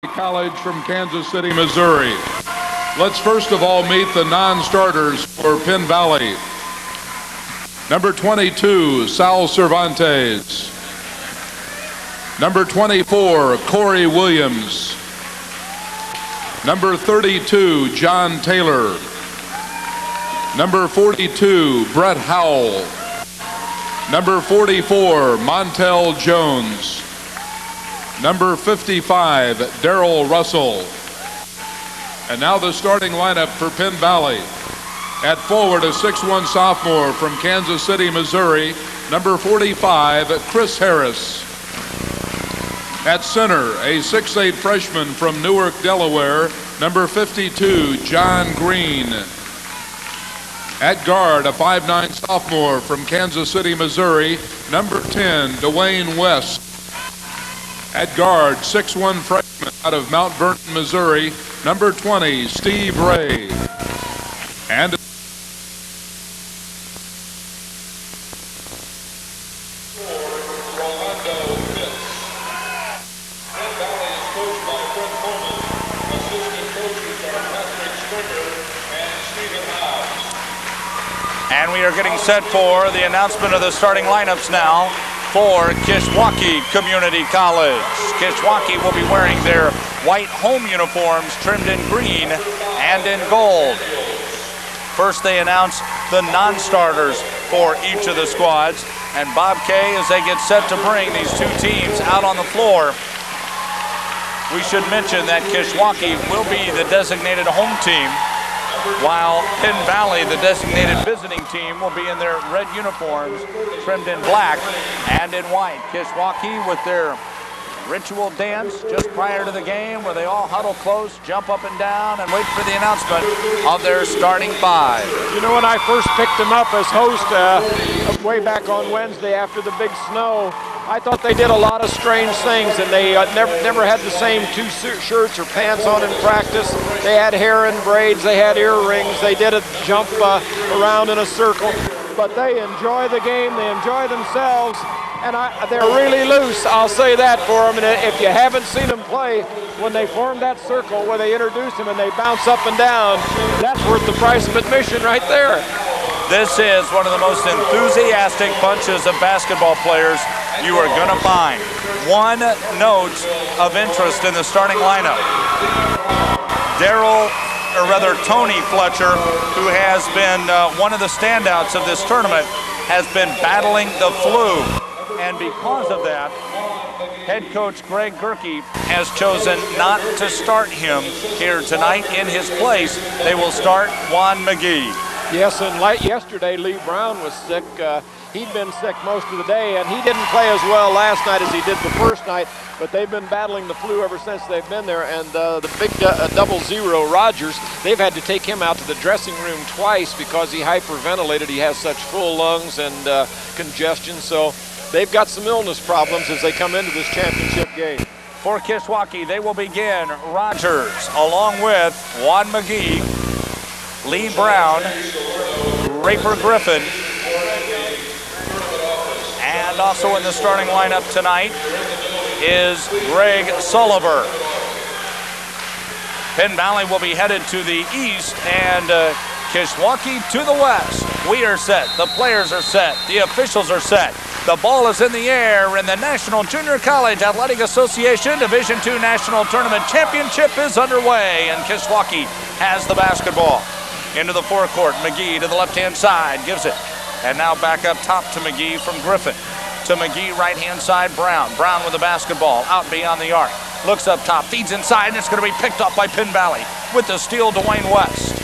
College from Kansas City, Missouri. Let's first of all meet the non-starters for Penn Valley. Number 22, Sal Cervantes. Number 24, Corey Williams. Number 32, John Taylor. Number 42, Brett Howell. Number 44, Montel Jones. Number 55, Darrell Russell. And now the starting lineup for Penn Valley. At forward, a 6'1" sophomore from Kansas City, Missouri, number 45, Chris Harris. At center, a 6'8" freshman from Newark, Delaware, number 52, John Green. At guard, a 5'9" sophomore from Kansas City, Missouri, number 10, Dwayne West. At guard, 6'1" freshman out of Mount Vernon, Missouri, number 20, Steve Ray. And And we are getting set for the announcement of the starting lineups now for Kishwaukee Community College. Kishwaukee will be wearing their white home uniforms trimmed in green and in gold. First, they announce the non-starters for each of the squads. And Bob Kay, as they get set to bring these two teams out on the floor, we should mention that Kishwaukee will be the designated home team, while Penn Valley, the designated visiting team, will be in their red uniforms trimmed in black and in white. Kishwaukee with their ritual dance just prior to the game where they all huddle close, jump up and down, and wait for the announcement of their starting five. You know, when I first picked them up as host way back on Wednesday after the big snow, I thought they did a lot of strange things, and they never had the same two shirts or pants on in practice. They had hair in braids, they had earrings, they did a jump around in a circle. But they enjoy the game, they enjoy themselves, and they're really loose, I'll say that for them. And if you haven't seen them play, when they form that circle where they introduce them and they bounce up and down, that's worth the price of admission right there. This is one of the most enthusiastic bunches of basketball players you are going to find. One note of interest in the starting lineup. Tony Fletcher, who has been one of the standouts of this tournament, has been battling the flu. And because of that, head coach Greg Gerke has chosen not to start him here tonight. In his place, they will start Juan McGee. Yes, and like yesterday, Lee Brown was sick. He'd been sick most of the day, and he didn't play as well last night as he did the first night, but they've been battling the flu ever since they've been there. And the big 00 Rogers, they've had to take him out to the dressing room twice because he hyperventilated. He has such full lungs and congestion, so they've got some illness problems as they come into this championship game. For Kishwaukee, they will begin Rogers along with Juan McGee, Lee Brown, Raper Griffin, and also in the starting lineup tonight is Greg Sulliver. Penn Valley will be headed to the east and Kishwaukee to the west. We are set, the players are set, the officials are set. The ball is in the air, and the National Junior College Athletic Association Division II National Tournament Championship is underway, and Kishwaukee has the basketball. Into the forecourt, McGee to the left-hand side, gives it. And now back up top to McGee from Griffin. To McGee, right-hand side, Brown. Brown with the basketball, out beyond the arc. Looks up top, feeds inside, and it's going to be picked up by Penn Valley. With the steal, Dwayne West.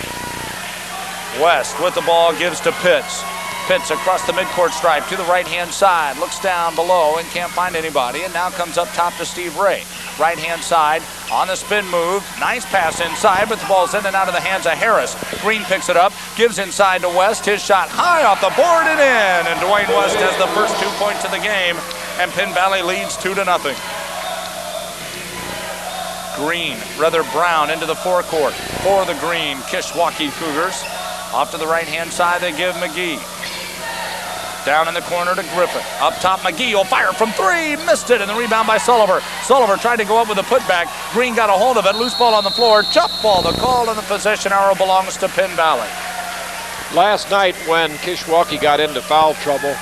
West with the ball, gives to Pitts. Pitts across the midcourt stripe to the right-hand side. Looks down below and can't find anybody. And now comes up top to Steve Ray. Right-hand side on the spin move. Nice pass inside, but the ball's in and out of the hands of Harris. Green picks it up, gives inside to West. His shot high off the board and in. And Dwayne West has the first 2 points of the game. And Penn Valley leads 2-0. Brown into the forecourt for the green Kishwaukee Cougars. Off to the right-hand side, they give McGee. Down in the corner to Griffin. Up top, McGee will fire from three. Missed it, and the rebound by Sullivan. Sullivan tried to go up with a putback. Green got a hold of it. Loose ball on the floor. Jump ball. The call and the possession arrow belongs to Penn Valley. Last night when Kishwaukee got into foul trouble,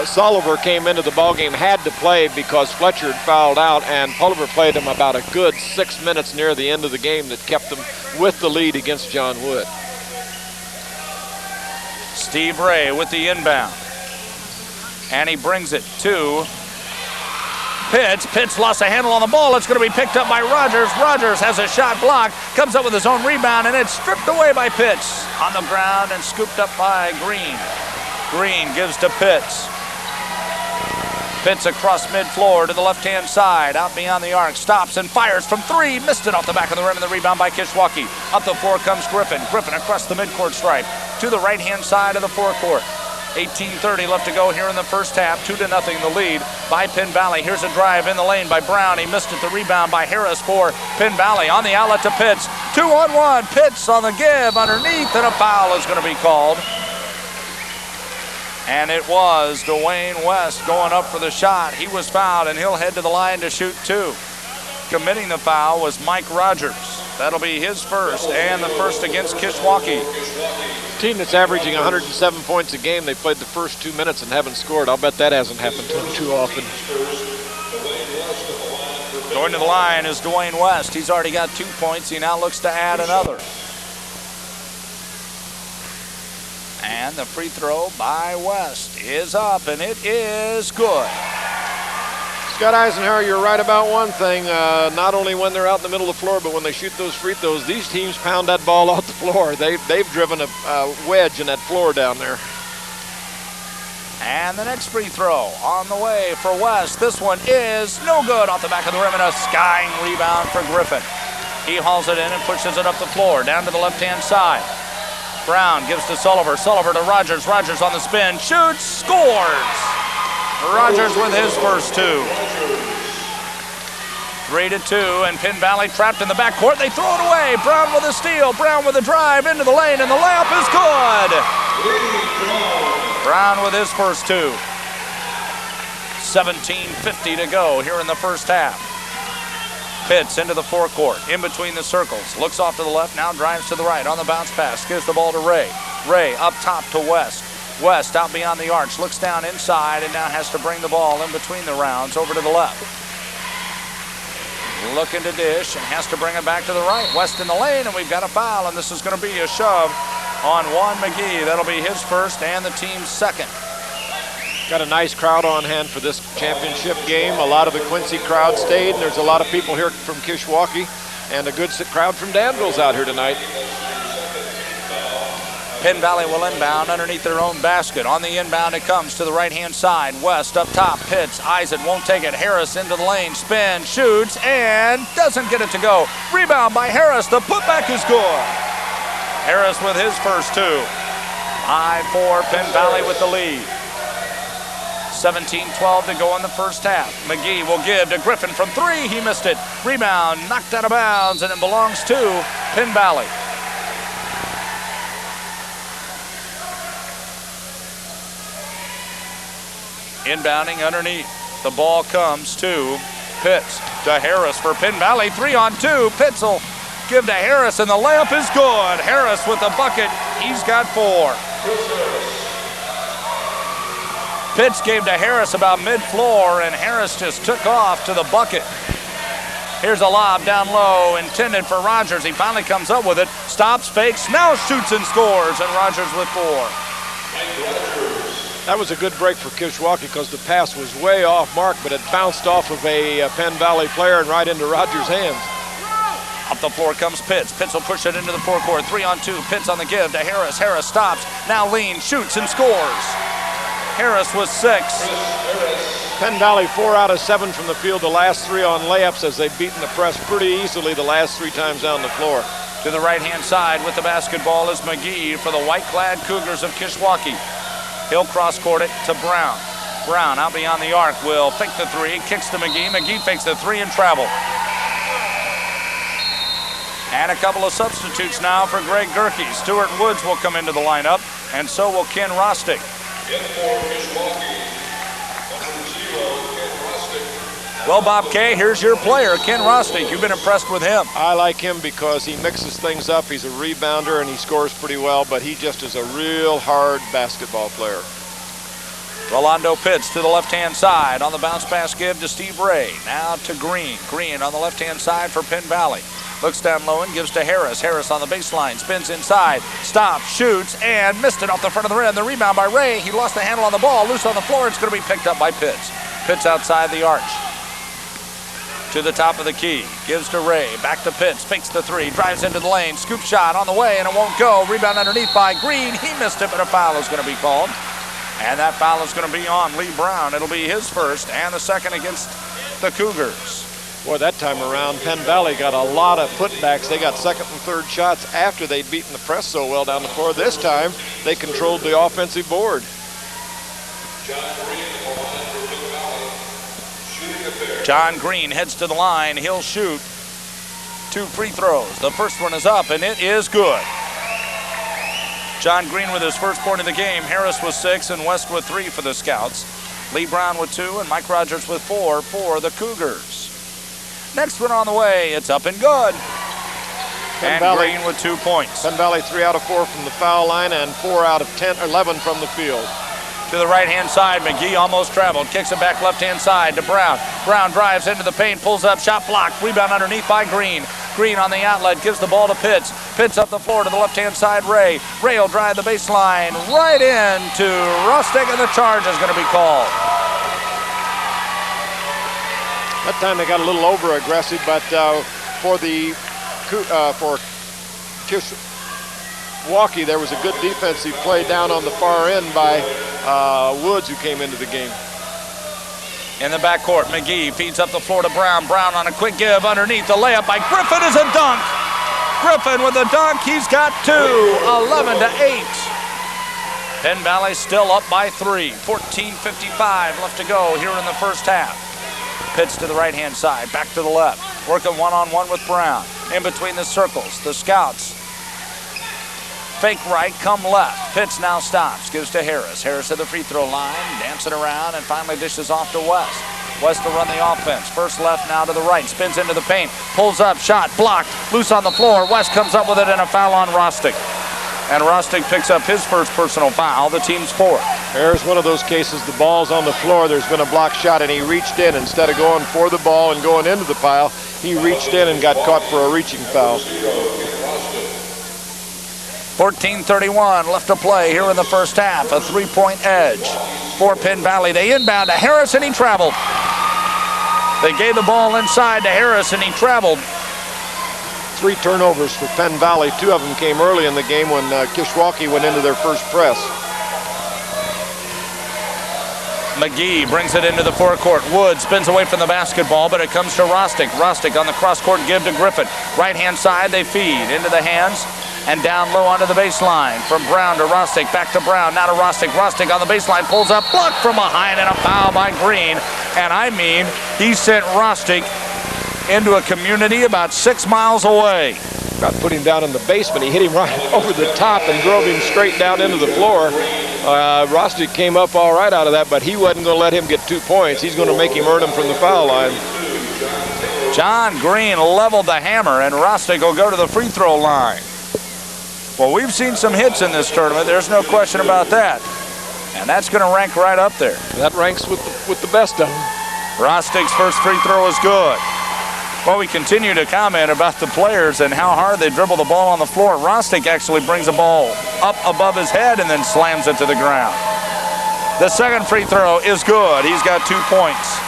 Sullivan came into the ballgame, had to play because Fletcher had fouled out, and Pulliver played him about a good 6 minutes near the end of the game that kept them with the lead against John Wood. Steve Ray with the inbound. And he brings it to Pitts. Pitts lost a handle on the ball. It's going to be picked up by Rogers. Rogers has a shot blocked, comes up with his own rebound, and it's stripped away by Pitts. On the ground and scooped up by Green. Green gives to Pitts. Pitts across mid-floor to the left-hand side, out beyond the arc, stops and fires from three. Missed it off the back of the rim, and the rebound by Kishwaukee. Up the floor comes Griffin. Griffin across the midcourt stripe to the right-hand side of the forecourt. 18:30 left to go here in the first half. 2-0 the lead by Penn Valley. Here's a drive in the lane by Brown. He missed it. The rebound by Harris for Penn Valley. On the outlet to Pitts. 2-on-1. Pitts on the give underneath, and a foul is going to be called. And it was Dwayne West going up for the shot. He was fouled, and he'll head to the line to shoot two. Committing the foul was Mike Rogers. That'll be his first, and the first against Kishwaukee. Team that's averaging 107 points a game. They played the first 2 minutes and haven't scored. I'll bet that hasn't happened to them too often. Going to the line is Dwayne West. He's already got 2 points. He now looks to add another. And the free throw by West is up, and it is good. Scott Eisenhower, you're right about one thing. Not only when they're out in the middle of the floor, but when they shoot those free throws, these teams pound that ball off the floor. They've driven a wedge in that floor down there. And the next free throw on the way for West. This one is no good off the back of the rim, and a skying rebound for Griffin. He hauls it in and pushes it up the floor, down to the left-hand side. Brown gives to Sullivan. Sullivan to Rogers. Rogers on the spin. Shoots. Scores. Rogers with his first two. 3-2, and Penn Valley trapped in the backcourt. They throw it away. Brown with a steal. Brown with a drive into the lane, and the layup is good. Brown with his first two. 17:50 to go here in the first half. Pitts into the forecourt, in between the circles. Looks off to the left, now drives to the right. On the bounce pass, gives the ball to Ray. Ray up top to West. West out beyond the arch, looks down inside, and now has to bring the ball in between the rounds over to the left. Looking to dish and has to bring it back to the right. West in the lane, and we've got a foul, and this is going to be a shove on Juan McGee. That'll be his first and the team's second. Got a nice crowd on hand for this championship game. A lot of the Quincy crowd stayed, and there's a lot of people here from Kishwaukee, and a good crowd from Danville's out here tonight. Penn Valley will inbound underneath their own basket. On the inbound, it comes to the right-hand side. West up top. Pitts eyes it, won't take it. Harris into the lane. Spin, shoots, and doesn't get it to go. Rebound by Harris. The putback is good. Harris with his first two. 5-4, Penn Valley with the lead. 17-12 to go in the first half. McGee will give to Griffin from three. He missed it. Rebound, knocked out of bounds, and it belongs to Penn Valley. Inbounding underneath. The ball comes to Pitts. To Harris for Penn Valley. 3-on-2. Pitts will give to Harris, and the layup is good. Harris with the bucket. He's got four. Pitts gave to Harris about mid-floor, and Harris just took off to the bucket. Here's a lob down low, intended for Rogers. He finally comes up with it, stops, fakes, now shoots and scores, and Rogers with four. That was a good break for Kishwaukee because the pass was way off mark, but it bounced off of a Penn Valley player and right into Rogers' hands. Up the floor comes Pitts. Pitts will push it into the forecourt. 3-on-2. Pitts on the give to Harris. Harris stops, now leans, shoots, and scores. Harris with six. Penn Valley 4 out of 7 from the field. The last three on layups as they've beaten the press pretty easily the last 3 times down the floor. To the right-hand side with the basketball is McGee for the white-clad Cougars of Kishwaukee. He'll cross-court it to Brown. Brown out beyond the arc will fake the three, kicks to McGee. McGee fakes the three and travel. And a couple of substitutes now for Greg Gerke. Stuart Woods will come into the lineup, and so will Ken Rostick. In for Kishwaukee, number 0, Ken Rostick. Well, Bob Kay, here's your player, Ken Rostick. You've been impressed with him. I like him because he mixes things up. He's a rebounder and he scores pretty well, but he just is a real hard basketball player. Rolando Pitts to the left-hand side. On the bounce pass give to Steve Ray. Now to Green. Green on the left-hand side for Penn Valley. Looks down low and gives to Harris. Harris on the baseline. Spins inside. Stops, shoots, and missed it off the front of the rim. The rebound by Ray. He lost the handle on the ball. Loose on the floor. It's going to be picked up by Pitts. Pitts outside the arch. To the top of the key. Gives to Ray. Back to Pitts. Fakes the three. Drives into the lane. Scoop shot on the way, and it won't go. Rebound underneath by Green. He missed it, but a foul is going to be called. And that foul is going to be on Lee Brown. It'll be his first and the second against the Cougars. Boy, that time around, Penn Valley got a lot of putbacks. They got second and third shots after they'd beaten the press so well down the floor. This time, they controlled the offensive board. John Green heads to the line. He'll shoot 2 free throws. The first one is up, and it is good. John Green with his first point of the game. Harris with 6 and West with 3 for the Scouts. Lee Brown with 2 and Mike Rogers with 4 for the Cougars. Next one on the way. It's up and good. Penn and Valley, Green with 2 points. Penn Valley 3 out of 4 from the foul line and 4 out of 11 from the field. To the right-hand side, McGee almost traveled. Kicks it back left-hand side to Brown. Brown drives into the paint, pulls up, shot blocked. Rebound underneath by Green. Green on the outlet, gives the ball to Pitts. Pitts up the floor to the left-hand side, Ray. Ray will drive the baseline right into Rostick, and the charge is going to be called. That time they got a little over-aggressive, but for Kishwaukee, there was a good defensive play down on the far end by Woods, who came into the game. In the backcourt, McGee feeds up the floor to Brown. Brown on a quick give underneath. The layup by Griffin is a dunk. Griffin with a dunk. He's got 2, 11-8. Penn Valley still up by 3. 14:55 left to go here in the first half. Pitts to the right-hand side, back to the left. Working one-on-one with Brown. In between the circles, the Scouts. Fake right, come left. Pitts now stops, gives to Harris. Harris to the free throw line, dancing around, and finally dishes off to West. West to run the offense. First left, now to the right. Spins into the paint, pulls up, shot, blocked, loose on the floor. West comes up with it, and a foul on Rostick. And Rostick picks up his first personal foul, the team's 4th. Here's one of those cases, the ball's on the floor, there's been a block shot, and he reached in. Instead of going for the ball and going into the pile, he reached in and got caught for a reaching foul. 14:31 left to play here in the first half. A 3-point edge for Penn Valley. They inbound to Harris, and he traveled. They gave the ball inside to Harris, and he traveled. 3 turnovers for Penn Valley. 2 of them came early in the game when Kishwaukee went into their first press. McGee brings it into the forecourt. Wood spins away from the basketball, but it comes to Rostick. Rostick on the cross-court give to Griffin. Right-hand side, they feed into the hands and down low onto the baseline. From Brown to Rostick, back to Brown, now to Rostick. Rostick on the baseline, pulls up, blocked from behind, and a foul by Green. And I mean, he sent Rostick into a community about 6 miles away. Got put him down in the basement. He hit him right over the top and drove him straight down into the floor. Rostick came up all right out of that, but he wasn't going to let him get 2 points. He's going to make him earn them from the foul line. John Green leveled the hammer, and Rostick will go to the free throw line. Well, we've seen some hits in this tournament. There's no question about that. And that's going to rank right up there. That ranks with the best of them. Rostick's first free throw is good. Well, we continue to comment about the players and how hard they dribble the ball on the floor. Rostick actually brings the ball up above his head and then slams it to the ground. The second free throw is good. He's got 2 points.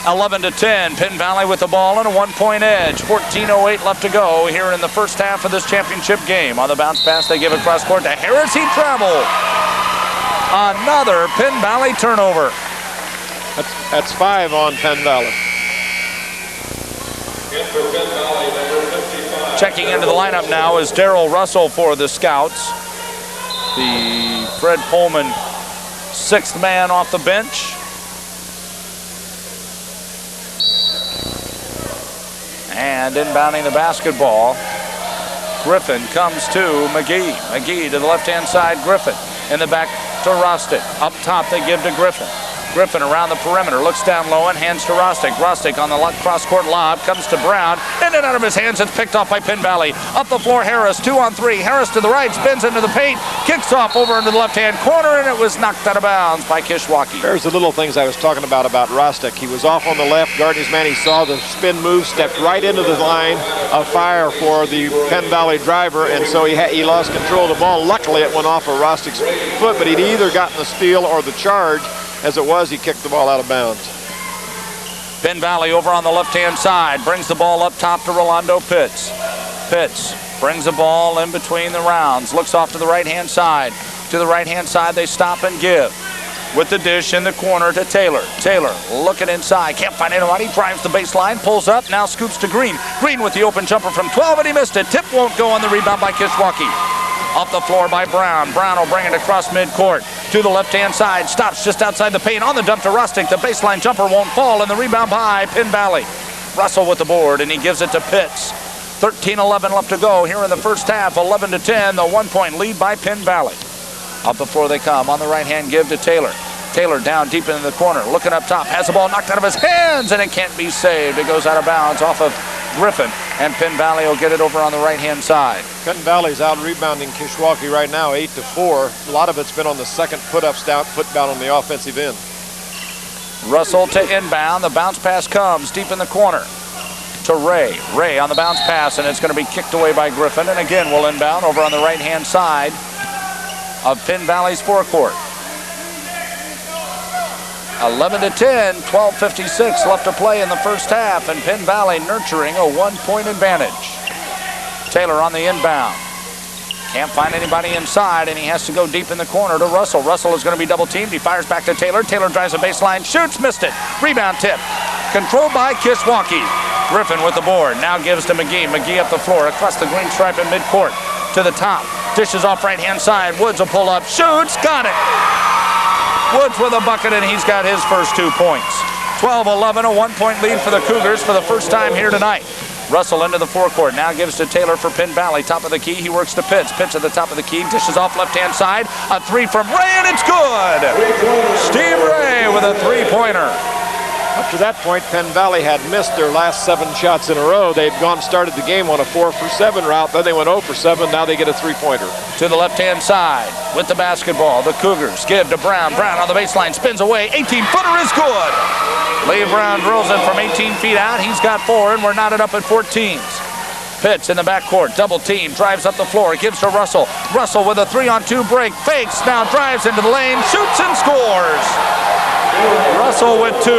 11-10, Penn Valley with the ball and a 1-point edge. 14:08 left to go here in the first half of this championship game. On the bounce pass, they give it cross court to Harris. He traveled. Another Penn Valley turnover. That's 5 on Penn Valley. Checking into the lineup now is Darrell Russell for the Scouts. The Fred Pullman 6th man off the bench. And inbounding the basketball, Griffin comes to McGee. McGee to the left-hand side, Griffin. In the back to Rostick. Up top they give to Griffin. Griffin around the perimeter, looks down low and hands to Rostick. Rostick on the cross-court lob, comes to Brown. In and out of his hands, it's picked off by Penn Valley. Up the floor, Harris, 2-on-3. Harris to the right, spins into the paint, kicks off over into the left-hand corner, and it was knocked out of bounds by Kishwaukee. There's the little things I was talking about Rostick. He was off on the left, guarding his man. He saw the spin move, stepped right into the line of fire for the Penn Valley driver, and so he lost control of the ball. Luckily, it went off of Rostick's foot, but he'd either gotten the steal or the charge. As it was, he kicked the ball out of bounds. Penn Valley over on the left-hand side, brings the ball up top to Rolando Pitts. Pitts brings the ball in between the rounds, looks off to the right-hand side. To the right-hand side, they stop and give. With the dish in the corner to Taylor. Taylor looking inside, can't find anybody, drives the baseline, pulls up, now scoops to Green. Green with the open jumper from 12, and he missed it. Tip won't go on the rebound by Kishwaukee. Up the floor by Brown. Brown will bring it across midcourt to the left-hand side. Stops just outside the paint on the dump to Rostick. The baseline jumper won't fall, and the rebound by Penn Valley. Russell with the board, and he gives it to Pitts. 13-11 left to go here in the first half. 11-10, the 1-point lead by Penn Valley. Up the floor they come. On the right-hand give to Taylor. Taylor down deep into the corner. Looking up top. Has the ball knocked out of his hands, and it can't be saved. It goes out of bounds off of Griffin, and Penn Valley will get it over on the right-hand side. Penn Valley's out rebounding Kishwaukee right now, 8-4. A lot of it's been on the second put-ups down, put-down on the offensive end. Russell to inbound. The bounce pass comes deep in the corner to Ray. Ray on the bounce pass, and it's going to be kicked away by Griffin, and again will inbound over on the right-hand side of Penn Valley's forecourt. 11-10, 12:56 left to play in the first half, and Penn Valley nurturing a 1-point advantage. Taylor on the inbound. Can't find anybody inside, and he has to go deep in the corner to Russell. Russell is going to be double-teamed. He fires back to Taylor. Taylor drives the baseline, shoots, missed it. Rebound tip. Controlled by Kishwaukee. Griffin with the board. Now gives to McGee. McGee up the floor, across the green stripe in midcourt. To the top. Dishes off right-hand side. Woods will pull up. Shoots. Got it. Woods with a bucket, and he's got his first 2 points. 12-11, a 1-point lead for the Cougars for the first time here tonight. Russell into the forecourt, now gives to Taylor for Penn Valley. Top of the key, he works to Pitts. Pitts at the top of the key, dishes off left-hand side. A three from Ray, and it's good! Steve Ray with a three-pointer. Up to that point, Penn Valley had missed their last 7 shots in a row. They'd started the game on a 4-for-7 route, then they went 0-for-7. Now they get a three-pointer. To the left-hand side with the basketball. The Cougars give to Brown. Brown on the baseline, spins away. 18-footer is good. Lee Brown drills it from 18 feet out. He's got 4, and we're knotted up at 14s. Pitts in the backcourt, double team, drives up the floor, gives to Russell. Russell with a 3-on-2 break, fakes, now drives into the lane, shoots and scores. Russell with 2.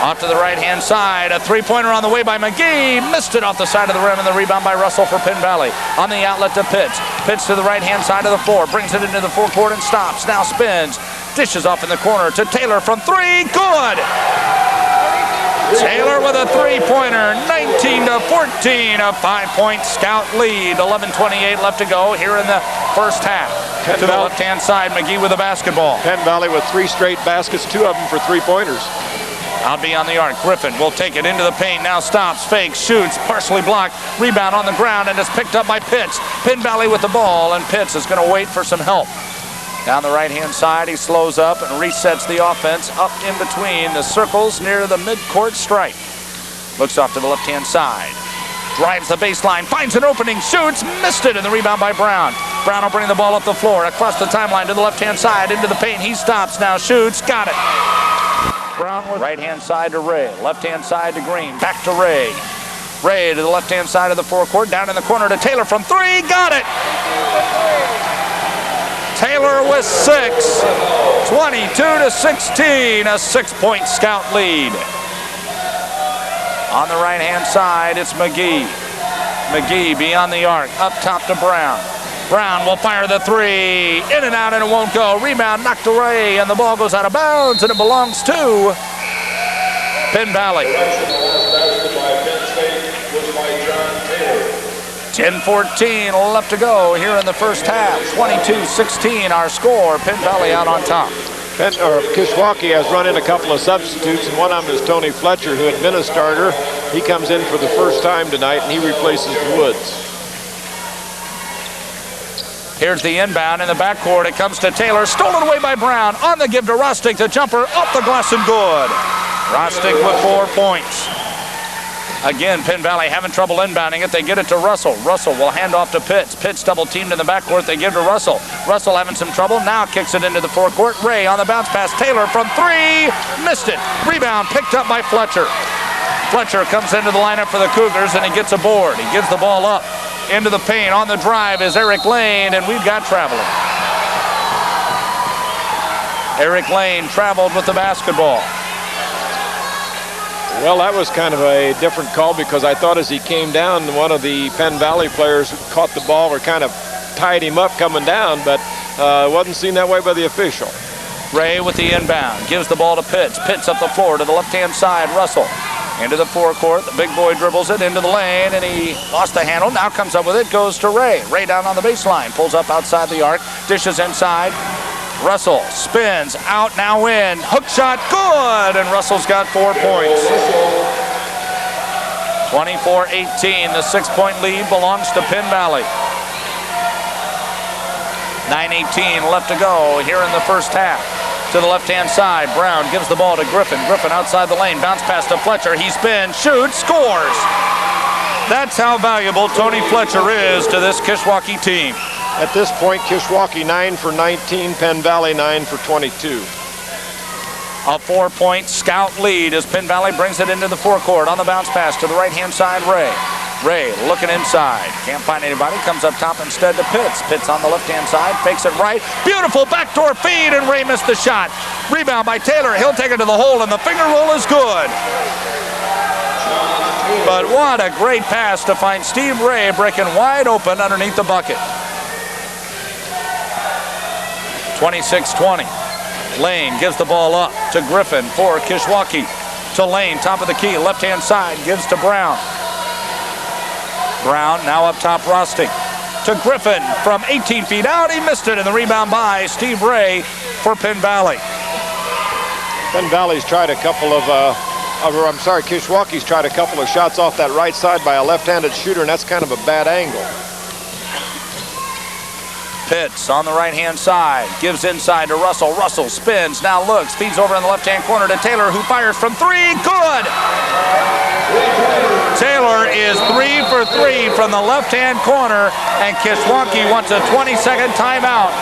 Off to the right-hand side, a three-pointer on the way by McGee. Missed it off the side of the rim, and the rebound by Russell for Penn Valley. On the outlet to Pitts. Pitts to the right-hand side of the floor, brings it into the forecourt and stops. Now spins, dishes off in the corner to Taylor from 3. Good! Taylor with a three-pointer, 19-14, a 5-point Scout lead. 11:28 left to go here in the first half. To the left-hand side, McGee with the basketball. Penn Valley with 3 straight baskets, 2 of them for three-pointers. Out beyond the arc, Griffin will take it into the paint, now stops, fakes, shoots, partially blocked, rebound on the ground, and it's picked up by Pitts. Penn Valley with the ball, and Pitts is going to wait for some help. Down the right-hand side, he slows up and resets the offense up in between the circles near the midcourt stripe. Looks off to the left-hand side. Drives the baseline, finds an opening, shoots, missed it, and the rebound by Brown. Brown will bring the ball up the floor, across the timeline to the left-hand side, into the paint. He stops now, shoots, got it. Brown with right-hand side to Ray, left-hand side to Green, back to Ray. Ray to the left-hand side of the forecourt, down in the corner to Taylor from 3, got it! Taylor with 6, 22-16, a 6-point Scout lead. On the right-hand side, it's McGee. McGee beyond the arc, up top to Brown. Brown will fire the 3, in and out, and it won't go. Rebound knocked away, and the ball goes out of bounds, and it belongs to Penn Valley. 10-14 left to go here in the first half. 22-16 our score. Penn Valley out on top. Kishwaukee has run in a couple of substitutes, and one of them is Tony Fletcher, who had been a starter. He comes in for the first time tonight, and he replaces Woods. Here's the inbound in the backcourt. It comes to Taylor. Stolen away by Brown. On the give to Rostick. The jumper off the glass and good. Rostick with 4 points. Again, Penn Valley having trouble inbounding it. They get it to Russell. Russell will hand off to Pitts. Pitts double teamed in the backcourt. They give to Russell. Russell having some trouble. Now kicks it into the forecourt. Ray on the bounce pass. Taylor from 3. Missed it. Rebound picked up by Fletcher. Fletcher comes into the lineup for the Cougars and he gets a board. He gives the ball up into the paint. On the drive is Eric Lane, and we've got traveling. Eric Lane traveled with the basketball. Well, that was kind of a different call because I thought as he came down, one of the Penn Valley players caught the ball or kind of tied him up coming down, but it wasn't seen that way by the official. Ray with the inbound, gives the ball to Pitts. Pitts up the floor to the left-hand side. Russell into the forecourt. The big boy dribbles it into the lane, and he lost the handle. Now comes up with it, goes to Ray. Ray down on the baseline, pulls up outside the arc, dishes inside. Russell spins, out, now in. Hook shot, good! And Russell's got 4 points. 24-18, the 6-point lead belongs to Penn Valley. 9:18 left to go here in the first half. To the left-hand side, Brown gives the ball to Griffin. Griffin outside the lane, bounce pass to Fletcher. He spins, shoots, scores! That's how valuable Tony Fletcher is to this Kishwaukee team. At this point, Kishwaukee 9 for 19, Penn Valley 9 for 22. A 4-point scout lead as Penn Valley brings it into the forecourt. On the bounce pass to the right-hand side, Ray. Ray looking inside. Can't find anybody. Comes up top instead to Pitts. Pitts on the left-hand side. Fakes it right. Beautiful backdoor feed, and Ray missed the shot. Rebound by Taylor. He'll take it to the hole, and the finger roll is good. But what a great pass to find Steve Ray breaking wide open underneath the bucket. 26-20. Lane gives the ball up to Griffin for Kishwaukee. To Lane, top of the key, left-hand side, gives to Brown. Brown now up top, Rostick. To Griffin from 18 feet out. He missed it, and the rebound by Steve Ray for Penn Valley. Penn Valley's tried a couple of, Kishwaukee's tried a couple of shots off that right side by a left-handed shooter, and that's kind of a bad angle. Pitts on the right-hand side, gives inside to Russell. Russell spins, now looks, feeds over in the left-hand corner to Taylor, who fires from 3. Good! Taylor is 3 for 3 from the left-hand corner, and Kishwaukee wants a 20-second timeout.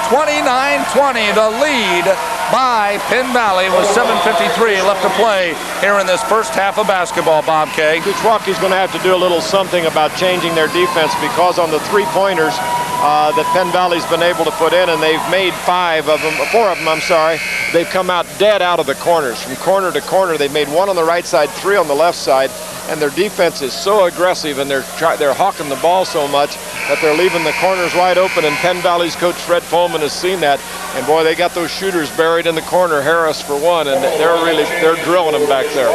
29-20, the lead by Penn Valley with 7:53 left to play here in this first half of basketball, Bob Kay. Kishwaukee's going to have to do a little something about changing their defense because on the three-pointers that Penn Valley's been able to put in, and they've made 4 of them, they've come out dead out of the corners. From corner to corner, they've made 1 on the right side, 3 on the left side, and their defense is so aggressive, and they're hawking the ball so much that they're leaving the corners wide open, and Penn Valley's coach Fred Foreman has seen that, and boy, they got those shooters buried in the corner, Harris for 1, and they're drilling them back there.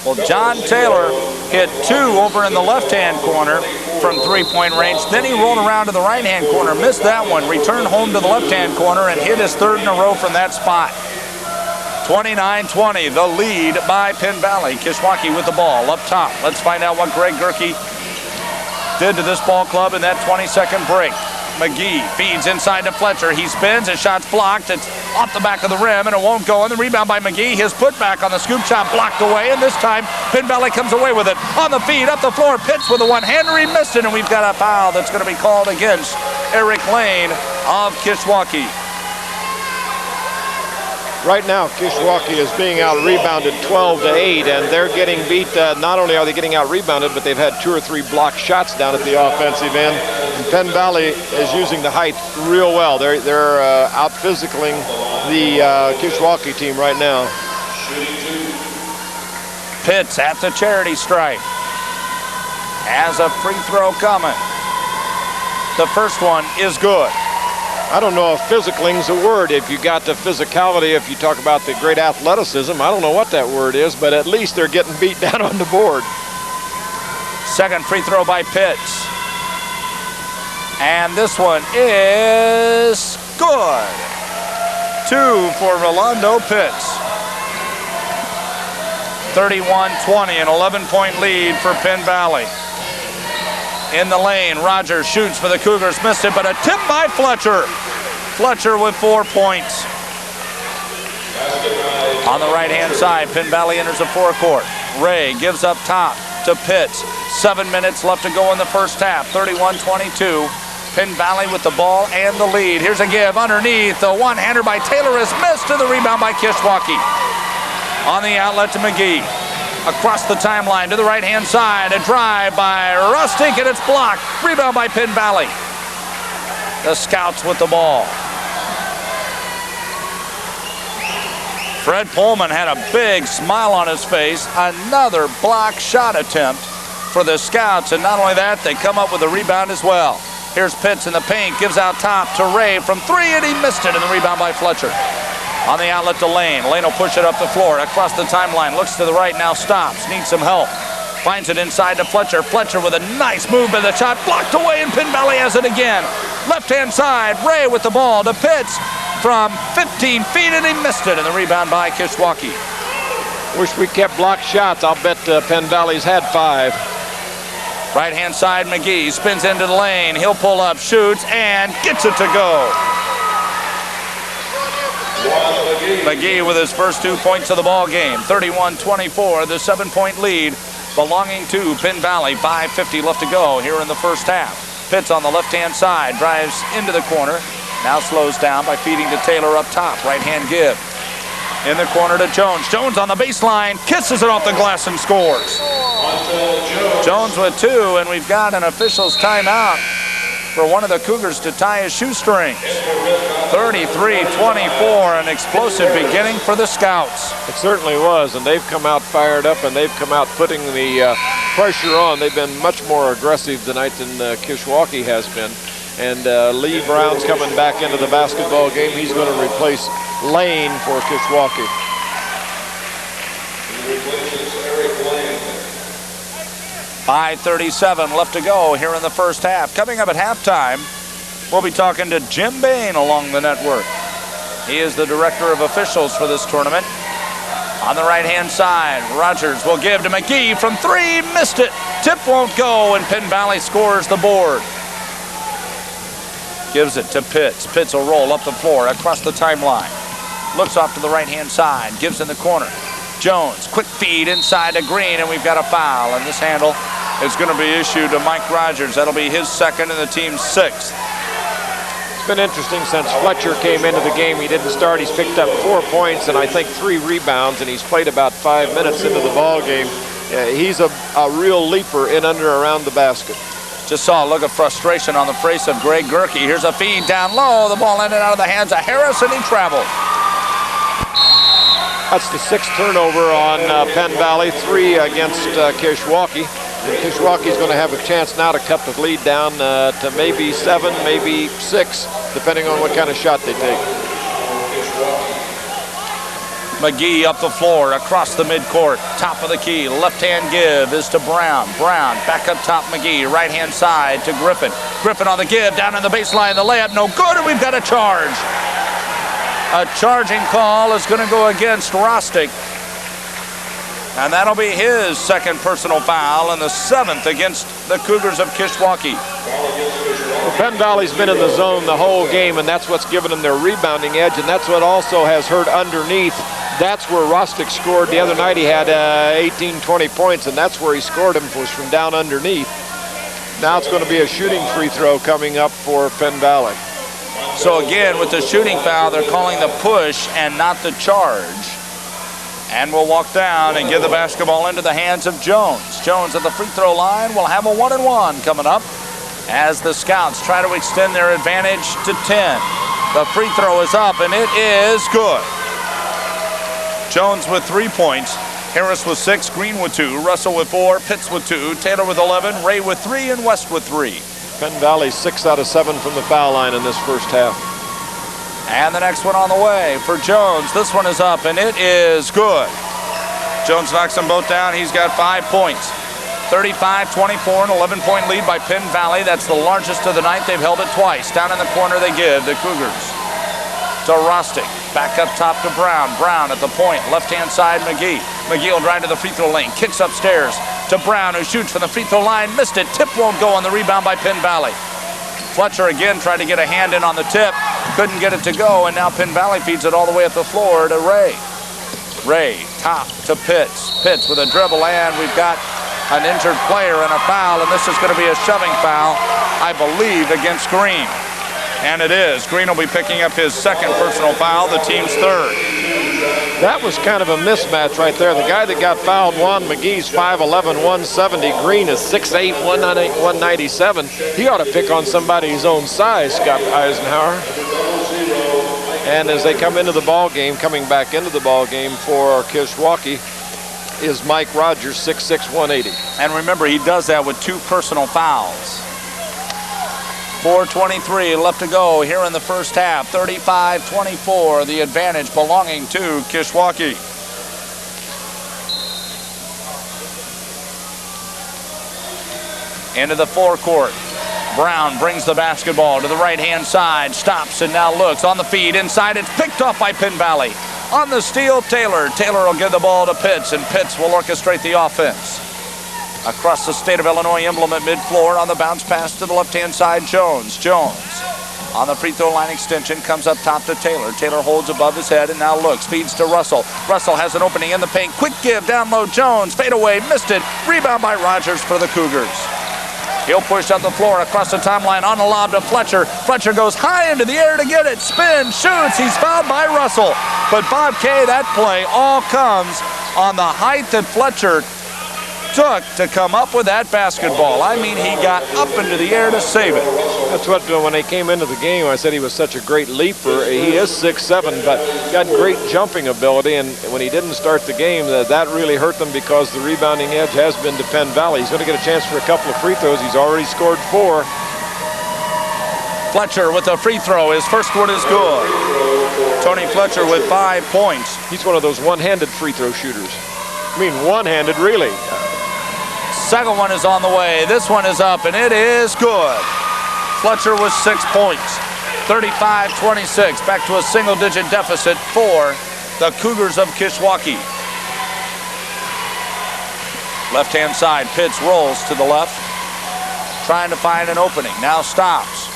Well, John Taylor hit 2 over in the left-hand corner from 3-point range. Then he rolled around to the right-hand corner, missed that one, returned home to the left-hand corner, and hit his 3rd in a row from that spot. 29-20, the lead by Penn Valley. Kishwaukee with the ball up top. Let's find out what Greg Gerke did to this ball club in that 20-second break. McGee feeds inside to Fletcher. He spins, his shot's blocked. It's off the back of the rim, and it won't go. And the rebound by McGee. His putback on the scoop shot blocked away, and this time Penn Valley comes away with it. On the feed, up the floor, Pitts with a one-hander. He missed it, and we've got a foul that's going to be called against Eric Lane of Kishwaukee. Right now, Kishwaukee is being out-rebounded 12-8, and they're getting beat. Not only are they getting out-rebounded, but they've had 2 or 3 blocked shots down at the offensive end. And Penn Valley is using the height real well. They're out-physicaling the Kishwaukee team right now. Pitts at the charity stripe. Has a free throw coming. The first one is good. I don't know if physicaling's a word. If you got the physicality, if you talk about the great athleticism, I don't know what that word is, but at least they're getting beat down on the board. Second free throw by Pitts. And this one is good. 2 for Rolando Pitts. 31-20, an 11-point lead for Penn Valley. in the lane. Rogers shoots for the Cougars, missed it, but a tip by Fletcher. Fletcher with 4 points. On the right-hand side, Penn Valley enters the forecourt. Ray gives up top to Pitts. 7 minutes left to go in the first half, 31-22. Penn Valley with the ball and the lead. Here's a give underneath. The one-hander by Taylor is missed, to the rebound by Kishwaukee. On the outlet to McGee. Across the timeline to the right-hand side. A drive by Rustic, and it's blocked. Rebound by Penn Valley. The Scouts with the ball. Fred Pullman had a big smile on his face. Another block shot attempt for the Scouts, and not only that, they come up with a rebound as well. Here's Pitts in the paint, gives out top to Ray from 3, and he missed it, and the rebound by Fletcher. On the outlet to Lane. Lane will push it up the floor, across the timeline, looks to the right, now stops, needs some help. Finds it inside to Fletcher. Fletcher with a nice move, but the shot blocked away, and Penn Valley has it again. Left-hand side, Ray with the ball to Pitts from 15 feet, and he missed it, and the rebound by Kishwaukee. Wish we kept blocked shots. I'll bet Penn Valley's had 5. Right-hand side, McGee spins into the lane. He'll pull up, shoots, and gets it to go. McGee with his first 2 points of the ball game. 31-24, the 7-point lead belonging to Penn Valley. 5:50 left to go here in the first half. Pitts on the left-hand side, drives into the corner. Now slows down by feeding to Taylor up top. Right-hand give. In the corner to Jones. Jones on the baseline, kisses it off the glass and scores. Jones with 2, and we've got an official's timeout for one of the Cougars to tie his shoestrings. 33-24, an explosive beginning for the Scouts. It certainly was, and they've come out fired up, and they've come out putting the pressure on. They've been much more aggressive tonight than Kishwaukee has been. And Lee Brown's coming back into the basketball game. He's going to replace Lane for Kishwaukee. 5:37 left to go here in the first half. Coming up at halftime, we'll be talking to Jim Bain along the network. He is the director of officials for this tournament. On the right-hand side, Rogers will give to McGee from 3, missed it. Tip won't go, and Penn Valley scores the board. Gives it to Pitts. Pitts will roll up the floor across the timeline. Looks off to the right-hand side. Gives in the corner. Jones, quick feed inside to Green, and we've got a foul. And this handle is going to be issued to Mike Rogers. That'll be his second and the team's 6th. It's been interesting since Fletcher came into the game. He didn't start. He's picked up 4 points and I think 3 rebounds, and he's played about 5 minutes into the ball game. He's a real leaper in under around the basket. Just saw a look of frustration on the face of Greg Gerke. Here's a feed down low. The ball ended out of the hands of Harris, and he traveled. That's the 6th turnover on Penn Valley, 3 against Kishwaukee. And Kishwaukee's going to have a chance now to cut the lead down to maybe 7, maybe 6, depending on what kind of shot they take. McGee up the floor, across the midcourt, top of the key. Left-hand give is to Brown. Brown back up top, McGee. Right-hand side to Griffin. Griffin on the give, down on the baseline. The layup no good, and we've got a charge. A charging call is going to go against Rostick. And that'll be his second personal foul and the 7th against the Cougars of Kishwaukee. Well, Penn Valley's been in the zone the whole game, and that's what's given them their rebounding edge, and that's what also has hurt underneath. That's where Rostick scored. The other night he had 18, 20 points, and that's where he scored them, was from down underneath. Now it's going to be a shooting free throw coming up for Penn Valley. So again, with the shooting foul, they're calling the push and not the charge. And we'll walk down and give the basketball into the hands of Jones. Jones at the free throw line will have a 1-and-1 coming up as the Scouts try to extend their advantage to 10. The free throw is up, and it is good. Jones with 3 points. Harris with 6, Green with 2, Russell with 4, Pitts with 2, Taylor with 11, Ray with 3, and West with 3. Penn Valley 6 out of 7 from the foul line in this first half. And the next one on the way for Jones. This one is up, and it is good. Jones knocks them both down. He's got 5 points. 35-24, an 11-point lead by Penn Valley. That's the largest of the night. They've held it twice. Down in the corner they give the Cougars to Rostick. Back up top to Brown. Brown at the point. Left-hand side, McGee. McGee will drive to the free throw lane. Kicks upstairs. to Brown, who shoots from the free throw line. Missed it. Tip won't go on the rebound by Penn Valley. Fletcher again tried to get a hand in on the tip. Couldn't get it to go, and now Penn Valley feeds it all the way up the floor to Ray. Ray, top to Pitts. Pitts with a dribble, and we've got an injured player and a foul, and this is going to be a shoving foul, I believe, against Green. And it is. Green will be picking up his second personal foul, the team's third. That was kind of a mismatch right there. The guy that got fouled won. McGee's 5'11", 170. Green is 6'8", 197. He ought to pick on somebody his own size, Scott Eisenhower. And as they come into the ball game, coming back into the ball game for Kishwaukee, is Mike Rogers, 6'6", 180. And remember, he does that with 2 personal fouls. 4:23 left to go here in the first half. 35-24, the advantage belonging to Kishwaukee. Into the forecourt. Brown brings the basketball to the right-hand side, stops and now looks on the feed inside. It's picked off by Penn Valley. On the steal, Taylor. Taylor will give the ball to Pitts, and Pitts will orchestrate the offense. Across the state of Illinois emblem at mid-floor on the bounce pass to the left-hand side, Jones. Jones on the free throw line extension, comes up top to Taylor. Taylor holds above his head and now looks, feeds to Russell. Russell has an opening in the paint. Quick give, down low, Jones. Fade away, missed it. Rebound by Rogers for the Cougars. He'll push up the floor across the timeline on a lob to Fletcher. Fletcher goes high into the air to get it. Spin, shoots. He's fouled by Russell. But Bob K, that play all comes on the height that Fletcher took to come up with that basketball. I mean, he got up into the air to save it. That's what, when they came into the game, I said he was such a great leaper. He is 6'7", but got great jumping ability, and when he didn't start the game, that really hurt them because the rebounding edge has been to Penn Valley. He's going to get a chance for a couple of free throws. He's already scored 4. Fletcher with a free throw. His first one is good. Tony Fletcher with 5 points. He's one of those one-handed free throw shooters. I mean, one-handed, really. Second one is on the way. This one is up, and it is good. Fletcher with 6 points. 35-26. Back to a single-digit deficit for the Cougars of Kishwaukee. Left-hand side, Pitts rolls to the left, trying to find an opening. Now stops.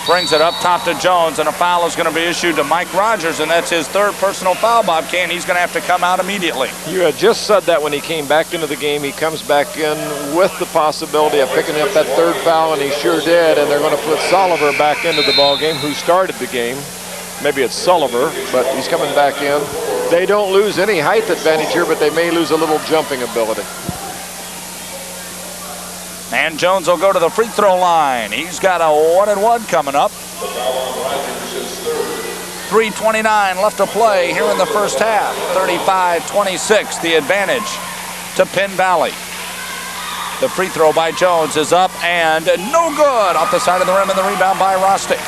Brings it up top to Jones, and a foul is going to be issued to Mike Rogers, and that's his third personal foul, Bob K, and he's going to have to come out immediately. You had just said that when he came back into the game. He comes back in with the possibility of picking up that third foul, and he sure did, and they're going to put Sulliver back into the ball game, who started the game. Maybe it's Sulliver, but he's coming back in. They don't lose any height advantage here, but they may lose a little jumping ability. And Jones will go to the free throw line. He's got a 1-and-1 coming up. 3:29 left to play here in the first half. 35-26, the advantage to Penn Valley. The free throw by Jones is up and no good. Off the side of the rim, and the rebound by Rostick.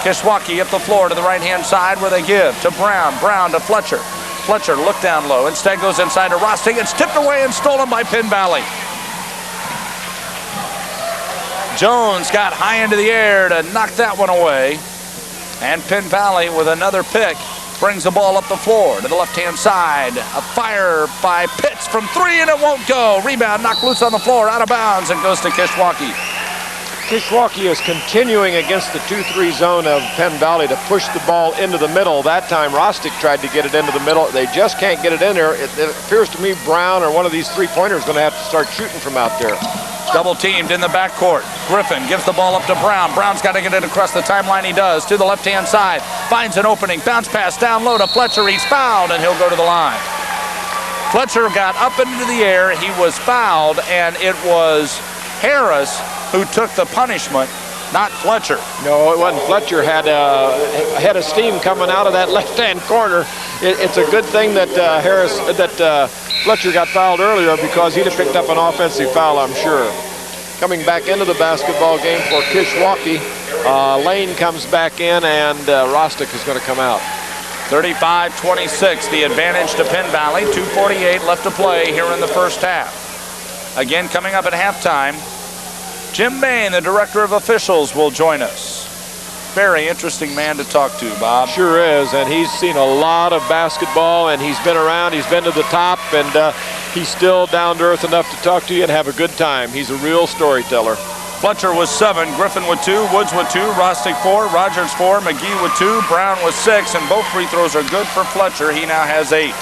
Kishwaukee up the floor to the right-hand side where they give to Brown. Brown to Fletcher. Fletcher looked down low. Instead goes inside to Rostick. It's tipped away and stolen by Penn Valley. Jones got high into the air to knock that one away. And Penn Valley with another pick brings the ball up the floor to the left-hand side. A fire by Pitts from 3, and it won't go. Rebound knocked loose on the floor, out of bounds, and goes to Kishwaukee. Kishwaukee is continuing against the 2-3 zone of Penn Valley to push the ball into the middle. That time Rostick tried to get it into the middle. They just can't get it in there. It appears to me Brown or one of these three-pointers is going to have to start shooting from out there. Double teamed in the backcourt. Griffin gives the ball up to Brown. Brown's got to get it across the timeline. He does. To the left-hand side. Finds an opening. Bounce pass down low to Fletcher. He's fouled, and he'll go to the line. Fletcher got up into the air. He was fouled, and it was Harris who took the punishment, not Fletcher. No, it wasn't. Fletcher had a head of steam coming out of that left-hand corner. It's a good thing that Fletcher got fouled earlier, because he'd have picked up an offensive foul, I'm sure. Coming back into the basketball game for Kishwaukee, Lane comes back in, and Rostick is going to come out. 35-26, the advantage to Penn Valley. 2:48 left to play here in the first half. Again, coming up at halftime, Jim Bain, the director of officials, will join us. Very interesting man to talk to, Bob. Sure is, and he's seen a lot of basketball, and he's been around. He's been to the top, and He's still down to earth enough to talk to you and have a good time. He's a real storyteller. Fletcher with 7, Griffin with 2, Woods with 2, Rostick 4, Rogers 4, McGee with 2, Brown with 6, and both free throws are good for Fletcher. He now has 8.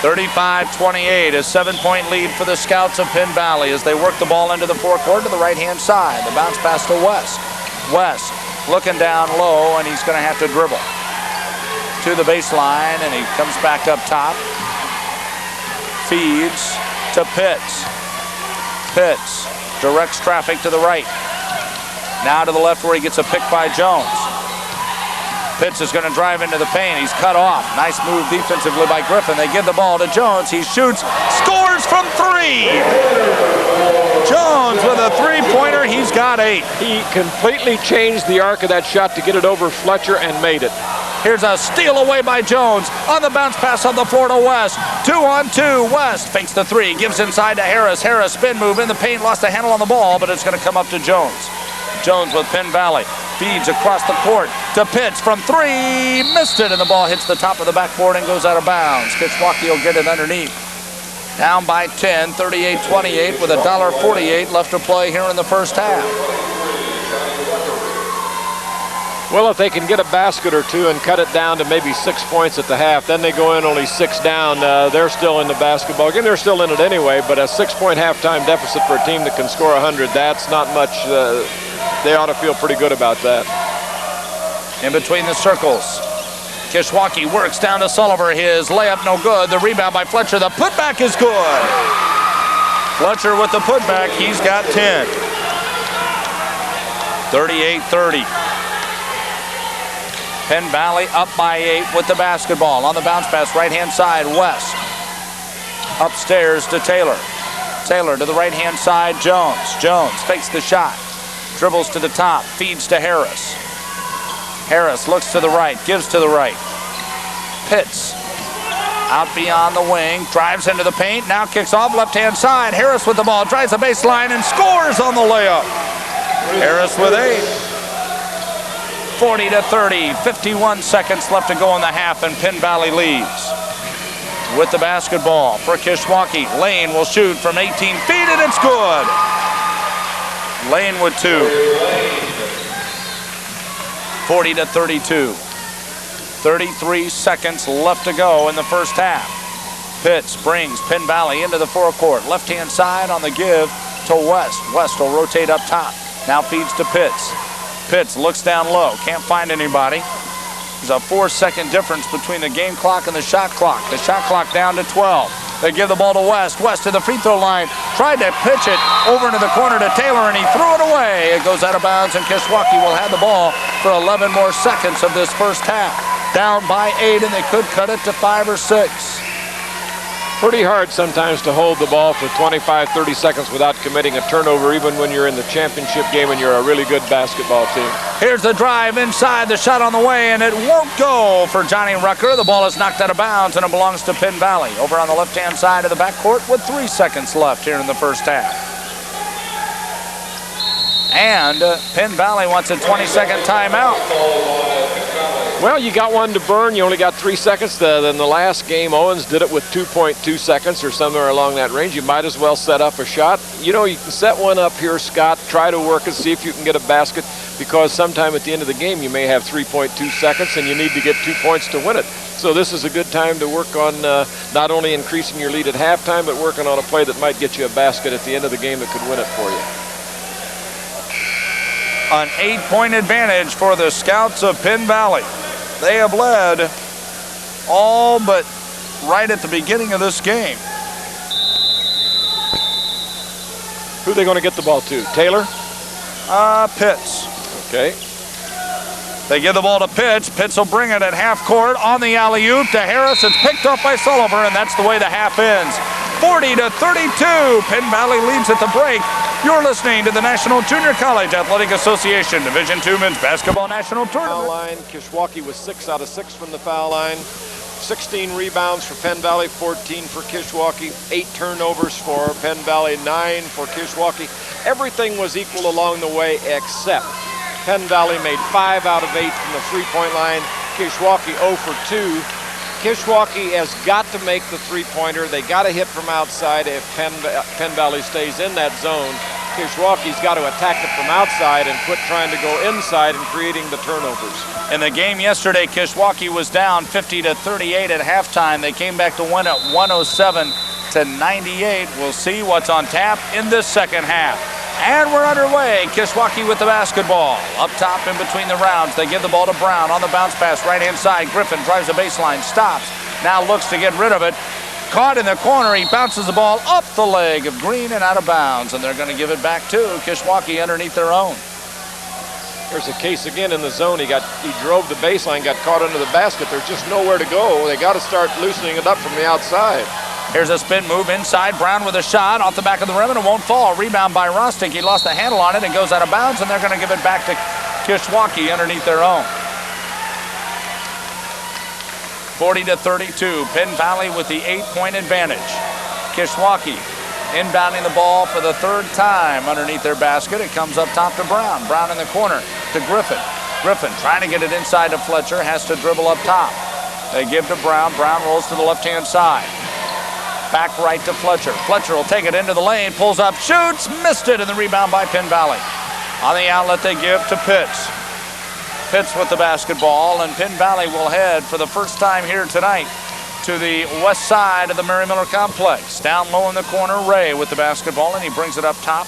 35-28, a 7-point lead for the Scouts of Penn Valley as they work the ball into the forecourt to the right-hand side. The bounce pass to West. West looking down low, and he's going to have to dribble to the baseline, and he comes back up top. Feeds to Pitts. Pitts directs traffic to the right. Now to the left where he gets a pick by Jones. Pitts is going to drive into the paint. He's cut off. Nice move defensively by Griffin. They give the ball to Jones. He shoots, scores from 3. Jones with a 3-pointer. He's got 8. He completely changed the arc of that shot to get it over Fletcher and made it. Here's a steal away by Jones on the bounce pass on the floor to West. 2-on-2. West fakes the 3, gives inside to Harris. Harris spin move in the paint, lost a handle on the ball, but it's going to come up to Jones. Jones with Penn Valley. Feeds across the court to Pitts from 3. Missed it, and the ball hits the top of the backboard and goes out of bounds. Kishwaukee will get it underneath. Down by 10, 38-28 with $1.48 left to play here in the first half. Well, if they can get a basket or two and cut it down to maybe 6 points at the half, then they go in only 6 down. They're still in the basketball game. They're still in it anyway, but a 6-point halftime deficit for a team that can score 100, that's not much. They ought to feel pretty good about that. In between the circles, Kishwaukee works down to Sullivan. His layup no good. The rebound by Fletcher. The putback is good. Fletcher with the putback. He's got 10. 38-30. Penn Valley up by 8 with the basketball. On the bounce pass, right-hand side, West. Upstairs to Taylor. Taylor to the right-hand side, Jones. Jones fakes the shot. Dribbles to the top, feeds to Harris. Harris looks to the right, gives to the right. Pitts out beyond the wing, drives into the paint, now kicks off left-hand side. Harris with the ball, drives the baseline and scores on the layup. Harris with 8. 40-30, 51 seconds left to go in the half, and Penn Valley leads. With the basketball for Kishwaukee, Lane will shoot from 18 feet, and it's good. Lane with 2. 40-32. 33 seconds left to go in the first half. Pitts brings Penn Valley into the forecourt. Left-hand side on the give to West. West will rotate up top. Now feeds to Pitts. Pitts looks down low. Can't find anybody. There's a 4-second difference between the game clock and the shot clock. The shot clock down to 12. They give the ball to West. West to the free throw line. Tried to pitch it over into the corner to Taylor, and he threw it away. It goes out of bounds, and Kishwaukee will have the ball for 11 more seconds of this first half. Down by 8, and they could cut it to 5 or 6. Pretty hard sometimes to hold the ball for 25, 30 seconds without committing a turnover, even when you're in the championship game and you're a really good basketball team. Here's the drive inside, the shot on the way, and it won't go for Johnny Rucker. The ball is knocked out of bounds, and it belongs to Penn Valley. Over on the left-hand side of the backcourt with 3 seconds left here in the first half. And Penn Valley wants a 20-second timeout. Well, you got one to burn. You only got 3 seconds. Then the last game, Owens did it with 2.2 seconds or somewhere along that range. You might as well set up a shot. You know, you can set one up here, Scott. Try to work it, see if you can get a basket, because sometime at the end of the game, you may have 3.2 seconds, and you need to get 2 points to win it. So this is a good time to work on not only increasing your lead at halftime, but working on a play that might get you a basket at the end of the game that could win it for you. An 8-point advantage for the Scouts of Penn Valley. They have led all but right at the beginning of this game. Who are they going to get the ball to? Taylor? Pitts. Okay. They give the ball to Pitts. Pitts will bring it at half court on the alley-oop to Harris. It's picked up by Sullivan, and that's the way the half ends. 40-32. Penn Valley leads at the break. You're listening to the National Junior College Athletic Association Division II Men's Basketball National Tournament. Foul line. Kishwaukee was 6 out of 6 from the foul line. 16 rebounds for Penn Valley, 14 for Kishwaukee. 8 turnovers for Penn Valley, 9 for Kishwaukee. Everything was equal along the way except Penn Valley made 5 out of 8 from the 3-point line. Kishwaukee 0 for 2 Kishwaukee has got to make the three-pointer. They got to hit from outside if Penn Valley stays in that zone. Kishwaukee's got to attack it from outside and quit trying to go inside and creating the turnovers. In the game yesterday, Kishwaukee was down 50-38 at halftime. They came back to win at 107-98. We'll see what's on tap in this second half. And we're underway. Kishwaukee with the basketball. Up top in between the rounds. They give the ball to Brown on the bounce pass right-hand side. Griffin drives the baseline, stops. Now looks to get rid of it. Caught in the corner. He bounces the ball up the leg of Green and out of bounds. And they're going to give it back to Kishwaukee underneath their own. There's a case again in the zone. He drove the baseline, got caught under the basket. There's just nowhere to go. They got to start loosening it up from the outside. Here's a spin move inside. Brown with a shot off the back of the rim and it won't fall. Rebound by Rostick. He lost the handle on it and goes out of bounds, and they're going to give it back to Kishwaukee underneath their own. 40-32. Penn Valley with the 8-point advantage. Kishwaukee inbounding the ball for the third time underneath their basket. It comes up top to Brown. Brown in the corner to Griffin. Griffin trying to get it inside to Fletcher. Has to dribble up top. They give to Brown. Brown rolls to the left-hand side. Back right to Fletcher. Fletcher will take it into the lane, pulls up, shoots, missed it, and the rebound by Penn Valley. On the outlet they give to Pitts. Pitts with the basketball, and Penn Valley will head for the first time here tonight to the west side of the Mary Miller complex. Down low in the corner, Ray with the basketball, and he brings it up top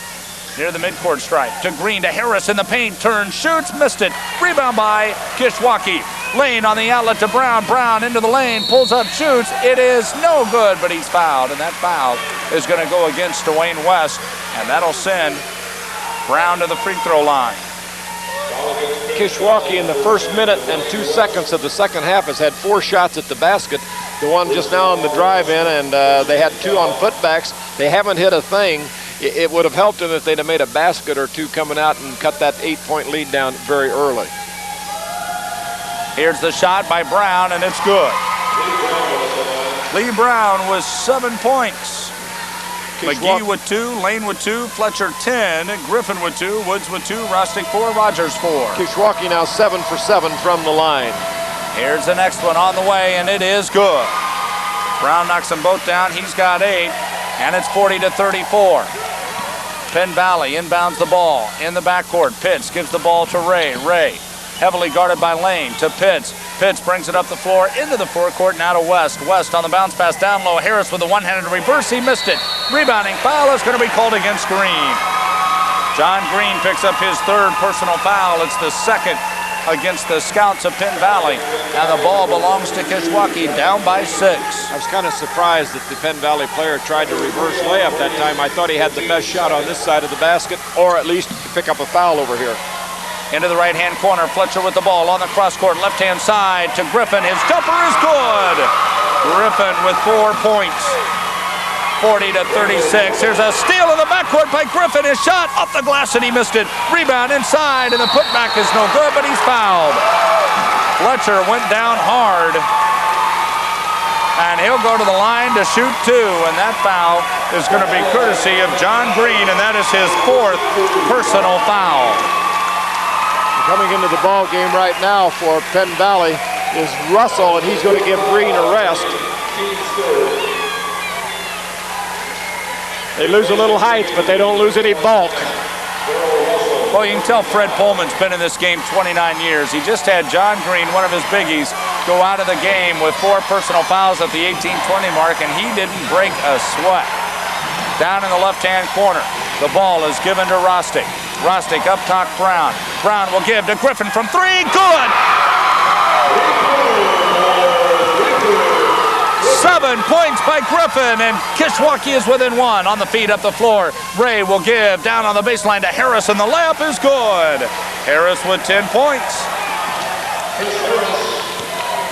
near the midcourt stripe. To Green, to Harris in the paint, turns, shoots, missed it. Rebound by Kishwaukee. Lane on the outlet to Brown. Brown into the lane, pulls up, shoots. It is no good, but he's fouled, and that foul is going to go against Dwayne West, and that'll send Brown to the free throw line. Kishwaukee in the first minute and 2 seconds of the second half has had 4 shots at the basket. The one just now on the drive-in, and they had 2 on putbacks. They haven't hit a thing. It would have helped them if they'd have made a basket or 2 coming out and cut that 8-point lead down very early. Here's the shot by Brown, and it's good. Lee Brown with 7 points. McGee with 2, Lane with 2, Fletcher 10, Griffin with 2, Woods with 2, Rostick 4, Rogers 4. Kishwaukee now 7 for 7 from the line. Here's the next one on the way, and it is good. Brown knocks them both down. He's got 8, and it's 40-34. Penn Valley inbounds the ball in the backcourt. Pitts gives the ball to Ray. Ray heavily guarded by Lane to Pitts. Pitts brings it up the floor into the forecourt, now to West. West on the bounce pass down low. Harris with a one-handed reverse. He missed it. Rebounding foul is going to be called against Green. John Green picks up his 3rd personal foul. It's the 2nd against the Scouts of Penn Valley. And the ball belongs to Kishwaukee, down by 6. I was kind of surprised that the Penn Valley player tried to reverse layup that time. I thought he had the best shot on this side of the basket, or at least pick up a foul over here. Into the right-hand corner, Fletcher with the ball on the cross-court, left-hand side to Griffin. His jumper is good. Griffin with 4 points. 40-36. Here's a steal in the backcourt by Griffin. His shot up the glass, and he missed it. Rebound inside, and the putback is no good, but he's fouled. Fletcher went down hard, and he'll go to the line to shoot 2, and that foul is going to be courtesy of John Green, and that is his 4th personal foul. Coming into the ball game right now for Penn Valley is Russell, and he's going to give Green a rest. They lose a little height, but they don't lose any bulk. Well, you can tell Fred Pullman's been in this game 29 years. He just had John Green, one of his biggies, go out of the game with 4 personal fouls at the 18-20 mark, and he didn't break a sweat. Down in the left-hand corner, the ball is given to Rostick. Rostick up top, Brown. Brown will give to Griffin from 3. Good! 7 points by Griffin, and Kishwaukee is within 1 on the feed up the floor. Ray will give down on the baseline to Harris, and the layup is good. Harris with 10 points.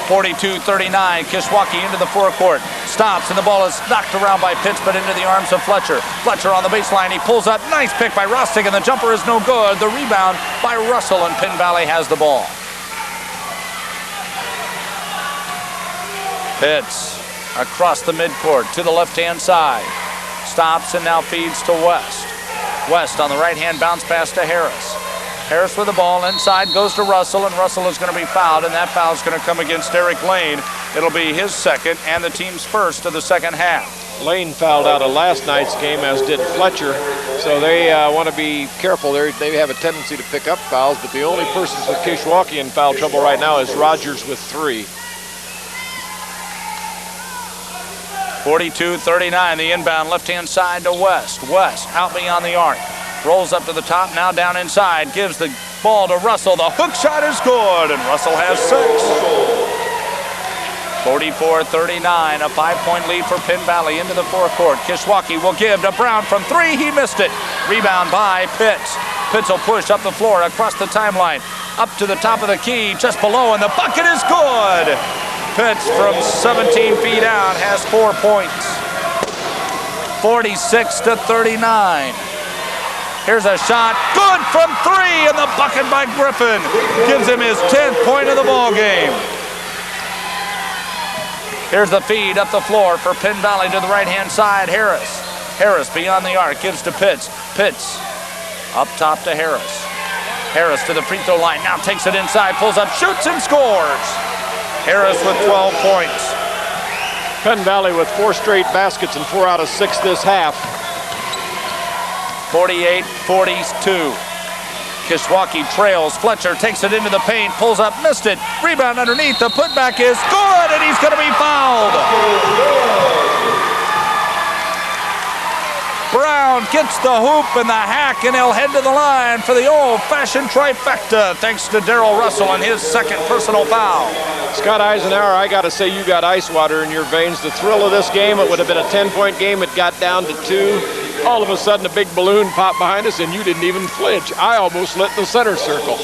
42-39, Kishwaukee into the forecourt. Stops, and the ball is knocked around by Pitts, but into the arms of Fletcher. Fletcher on the baseline, he pulls up. Nice pick by Rostick, and the jumper is no good. The rebound by Russell, and Penn Valley has the ball. Pitts across the midcourt to the left-hand side. Stops and now feeds to West. West on the right-hand bounce pass to Harris. Harris with the ball inside, goes to Russell, and Russell is going to be fouled, and that foul is going to come against Eric Lane. It'll be his second and the team's first of the second half. Lane fouled out of last night's game, as did Fletcher, so they want to be careful. They have a tendency to pick up fouls, but the only persons with Kishwaukee in foul trouble right now is Rogers with 3. 42-39, the inbound left-hand side to West. West out beyond the arc. Rolls up to the top, now down inside. Gives the ball to Russell. The hook shot is good, and Russell has 6. 44-39, a 5-point lead for Penn Valley into the forecourt. Kishwaukee will give to Brown from 3. He missed it. Rebound by Pitts. Pitts will push up the floor, across the timeline, up to the top of the key, just below, and the bucket is good. Pitts from 17 feet out has 4 points. 46-39. Here's a shot, good from 3, and the bucket by Griffin gives him his 10th point of the ball game. Here's the feed up the floor for Penn Valley to the right-hand side. Harris beyond the arc, gives to Pitts. Pitts up top to Harris. Harris to the free throw line, now takes it inside, pulls up, shoots and scores. Harris with 12 points. Penn Valley with 4 straight baskets and 4 out of 6 this half. 48-42. Kishwaukee trails. Fletcher takes it into the paint, pulls up, missed it. Rebound underneath. The putback is good, and he's going to be fouled. Brown gets the hoop and the hack, and he'll head to the line for the old-fashioned trifecta, thanks to Darrell Russell and his second personal foul. Scott Eisenhower, I got to say you got ice water in your veins. The thrill of this game, it would have been a 10-point game. It got down to 2. All of a sudden, a big balloon popped behind us, and you didn't even flinch. I almost lit the center circle.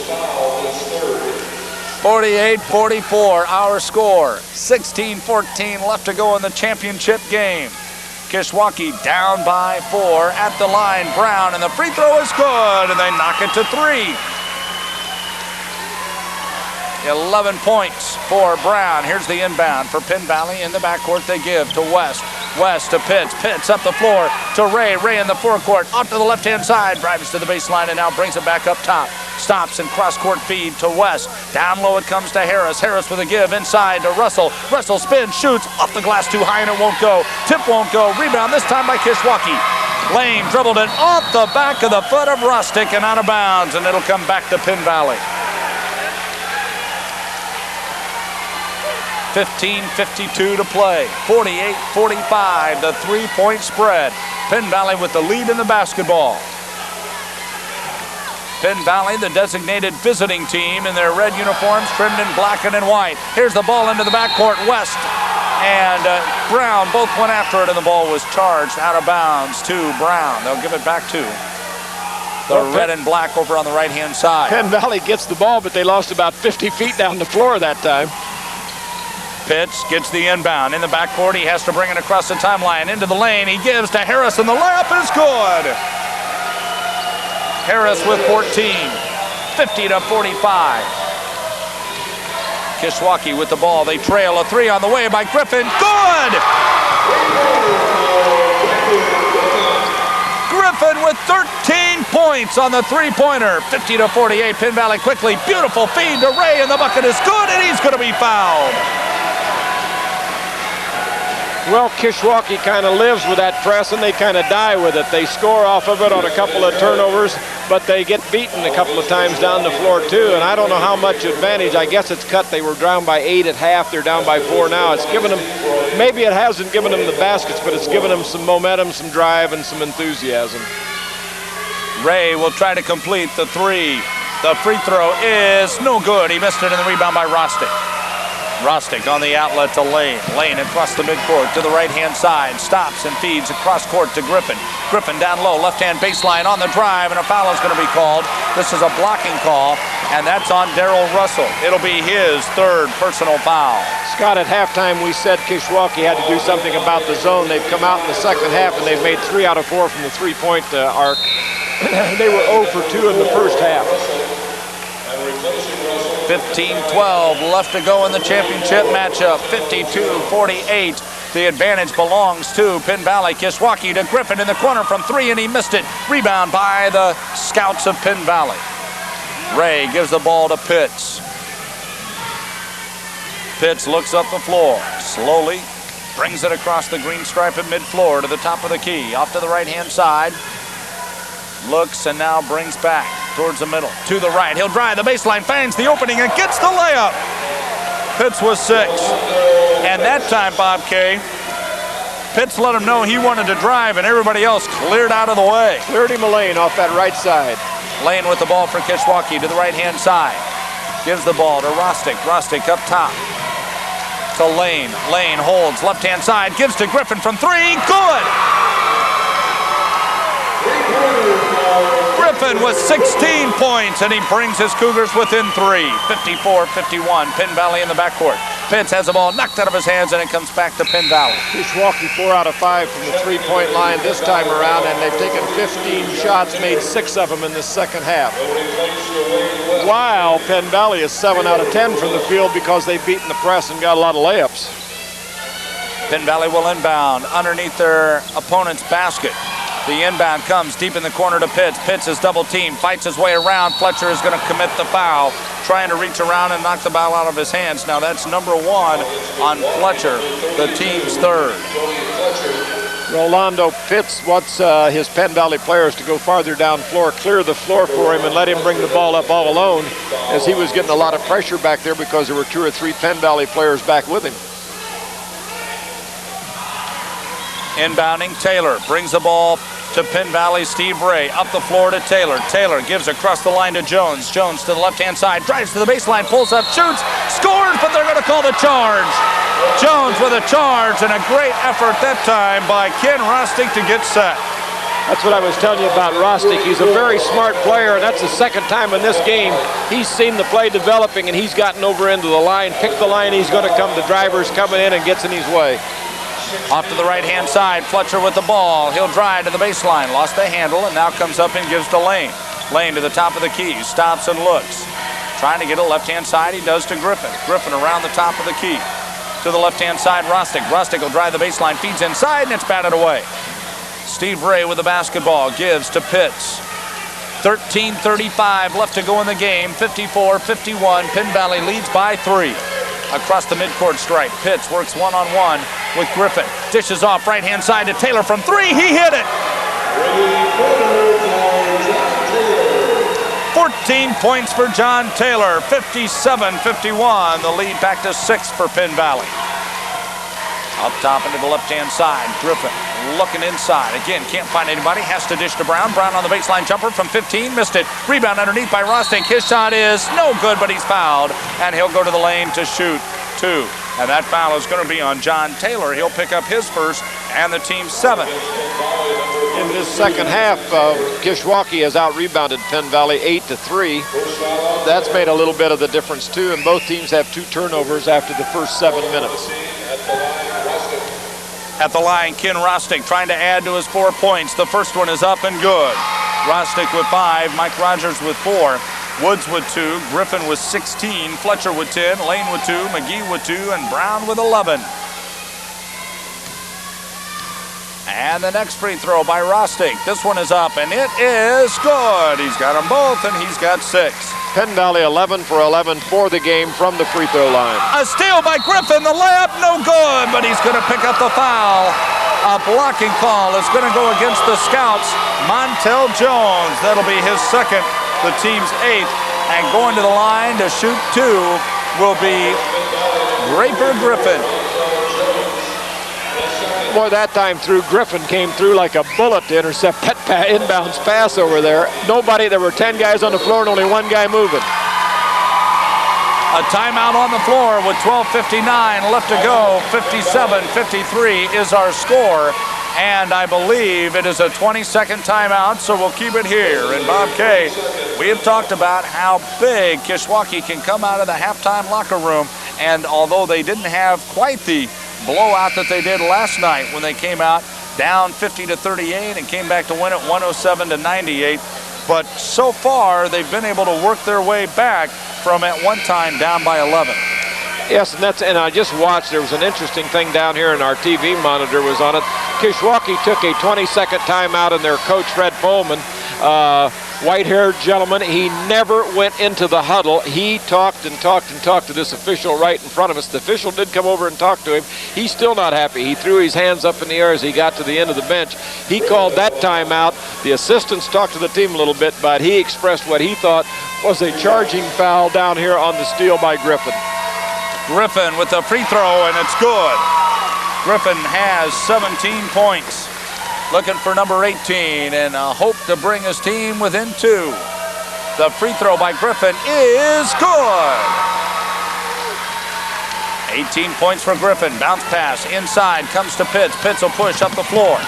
48-44, our score. 16-14 left to go in the championship game. Kishwaukee down by 4 at the line. Brown, and the free throw is good, and they knock it to 3. 11 points for Brown. Here's the inbound for Penn Valley. In the backcourt they give to West. West to Pitts. Pitts up the floor to Ray. Ray in the forecourt. Off to the left-hand side. Drives to the baseline and now brings it back up top. Stops and cross-court feed to West. Down low it comes to Harris. Harris with a give inside to Russell. Russell spins, shoots. Off the glass too high and it won't go. Tip won't go. Rebound this time by Kishwaukee. Lane dribbled it off the back of the foot of Rustic and out of bounds, and it'll come back to Penn Valley. 15:52 to play. 48-45, the 3-point spread. Penn Valley with the lead in the basketball. Penn Valley, the designated visiting team in their red uniforms, trimmed in black and in white. Here's the ball into the backcourt. West and Brown both went after it, and the ball was charged out of bounds to Brown. They'll give it back to the red and black over on the right-hand side. Penn Valley gets the ball, but they lost about 50 feet down the floor that time. Pitts gets the inbound. In the backcourt, he has to bring it across the timeline into the lane. He gives to Harris, and the layup is good. Harris with 14, 50-45. Kishwaukee with the ball. They trail. A 3 on the way by Griffin. Good! Griffin with 13 points on the three-pointer. 50-48. Penn Valley quickly. Beautiful feed to Ray, and the bucket is good, and he's going to be fouled. Well, Kishwaukee kind of lives with that press, and they kind of die with it. They score off of it on a couple of turnovers, but they get beaten a couple of times down the floor, too. And I don't know how much advantage. I guess it's cut. They were down by 8 at half. They're down by 4 now. It's given them, maybe it hasn't given them the baskets, but it's given them some momentum, some drive, and some enthusiasm. Ray will try to complete the 3. The free throw is no good. He missed it in the rebound by Rostic. Rostic on the outlet to Lane. Lane across the midcourt to the right-hand side. Stops and feeds across court to Griffin. Griffin down low, left-hand baseline on the drive, and a foul is going to be called. This is a blocking call, and that's on Darrell Russell. It'll be his 3rd personal foul. Scott, at halftime we said Kishwaukee had to do something about the zone. They've come out in the second half, and they've made 3 out of 4 from the three-point arc. They were 0 for 2 in the first half. 15-12 left to go in the championship matchup. 52-48. The advantage belongs to Penn Valley. Kishwaukee to Griffin in the corner from 3, and he missed it. Rebound by the scouts of Penn Valley. Ray gives the ball to Pitts. Pitts looks up the floor, slowly brings it across the green stripe at mid-floor to the top of the key, off to the right-hand side. Looks and now brings back towards the middle, to the right. He'll drive the baseline, finds the opening, and gets the layup. Pitts was 6. And that time, Bob K., Pitts let him know he wanted to drive, and everybody else cleared out of the way. Cleared him a lane off that right side. Lane with the ball for Kishwaukee to the right-hand side. Gives the ball to Rostick. Rostick up top to Lane. Lane holds left-hand side, gives to Griffin from 3. Good! Griffin with 16 points, and he brings his Cougars within 3. 54-51, Penn Valley in the backcourt. Pitts has the ball knocked out of his hands, and it comes back to Penn Valley. Kishwaukee 4 out of 5 from the three-point line this time around, and they've taken 15 shots, made 6 of them in the second half. While Penn Valley is 7 out of 10 from the field because they've beaten the press and got a lot of layups. Penn Valley will inbound underneath their opponent's basket. The inbound comes deep in the corner to Pitts. Pitts is double teamed, fights his way around. Fletcher is going to commit the foul, trying to reach around and knock the ball out of his hands. Now that's number 1 on Fletcher, the team's 3rd. Rolando Pitts wants his Penn Valley players to go farther down floor, clear the floor for him, and let him bring the ball up all alone, as he was getting a lot of pressure back there because there were 2 or 3 Penn Valley players back with him. Inbounding Taylor brings the ball to Penn Valley. Steve Ray up the floor to Taylor. Taylor gives across the line to Jones. Jones to the left-hand side, drives to the baseline, pulls up, shoots, scores, but they're going to call the charge. Jones with a charge, and a great effort that time by Ken Rostick to get set. That's what I was telling you about Rostick. He's a very smart player, and that's the second time in this game he's seen the play developing, and he's gotten over into the line, picked the line he's going to come. The driver's coming in and gets in his way. Off to the right-hand side, Fletcher with the ball. He'll drive to the baseline, lost the handle, and now comes up and gives to Lane. Lane to the top of the key, stops and looks. Trying to get a left-hand side, he does to Griffin. Griffin around the top of the key. To the left-hand side, Rostick. Rostick will drive the baseline, feeds inside, and it's batted away. Steve Ray with the basketball, gives to Pitts. 13:35 left to go in the game, 54-51. Penn Valley leads by 3. Across the midcourt stripe, Pitts works one-on-one with Griffin. Dishes off right-hand side to Taylor from 3. He hit it! 14 points for John Taylor, 57-51. The lead back to 6 for Penn Valley. Up top into the left-hand side, Griffin looking inside. Again, can't find anybody, has to dish to Brown. Brown on the baseline jumper from 15, missed it. Rebound underneath by Rostick. His shot is no good, but he's fouled, and he'll go to the lane to shoot 2. And that foul is going to be on John Taylor. He'll pick up his first and the team's 7th. In this second half, Kishwaukee has out-rebounded Penn Valley 8-3. That's made a little bit of the difference too, and both teams have 2 turnovers after the first 7 minutes. At the line, Ken Rostick trying to add to his 4 points. The first one is up and good. Rostick with 5, Mike Rogers with 4, Woods with 2, Griffin with 16, Fletcher with 10, Lane with 2, McGee with 2, and Brown with 11. And the next free throw by Rostick. This one is up, and it is good. He's got them both, and he's got 6. Penn Valley 11 for 11 for the game from the free throw line. A steal by Griffin. The layup, no good, but he's going to pick up the foul. A blocking call is going to go against the Scouts. Montel Jones, that'll be his 2nd, the team's 8th. And going to the line to shoot 2 will be Draper Griffin. Boy, that time through, Griffin came through like a bullet to intercept that inbounds pass over there. Nobody, there were 10 guys on the floor and only 1 guy moving. A timeout on the floor with 12:59 left to go. 57-53 is our score. And I believe it is a 20-second timeout, so we'll keep it here. And Bob K., we have talked about how big Kishwaukee can come out of the halftime locker room. And although they didn't have quite the blowout that they did last night when they came out down 50-38 and came back to win it 107-98. But so far, they've been able to work their way back from at one time down by 11. Yes, and I just watched, there was an interesting thing down here, and our TV monitor was on it. Kishwaukee took a 20-second timeout, and their coach, Fred Pullman, white-haired gentleman. He never went into the huddle. He talked and talked and talked to this official right in front of us. The official did come over and talk to him. He's still not happy. He threw his hands up in the air as he got to the end of the bench. He called that timeout. The assistants talked to the team a little bit, but he expressed what he thought was a charging foul down here on the steal by Griffin. Griffin with the free throw, and it's good. Griffin has 17 points. Looking for number 18 and hope to bring his team within 2. The free throw by Griffin is good. 18 points for Griffin. Bounce pass inside, comes to Pitts. Pitts will push up the floor.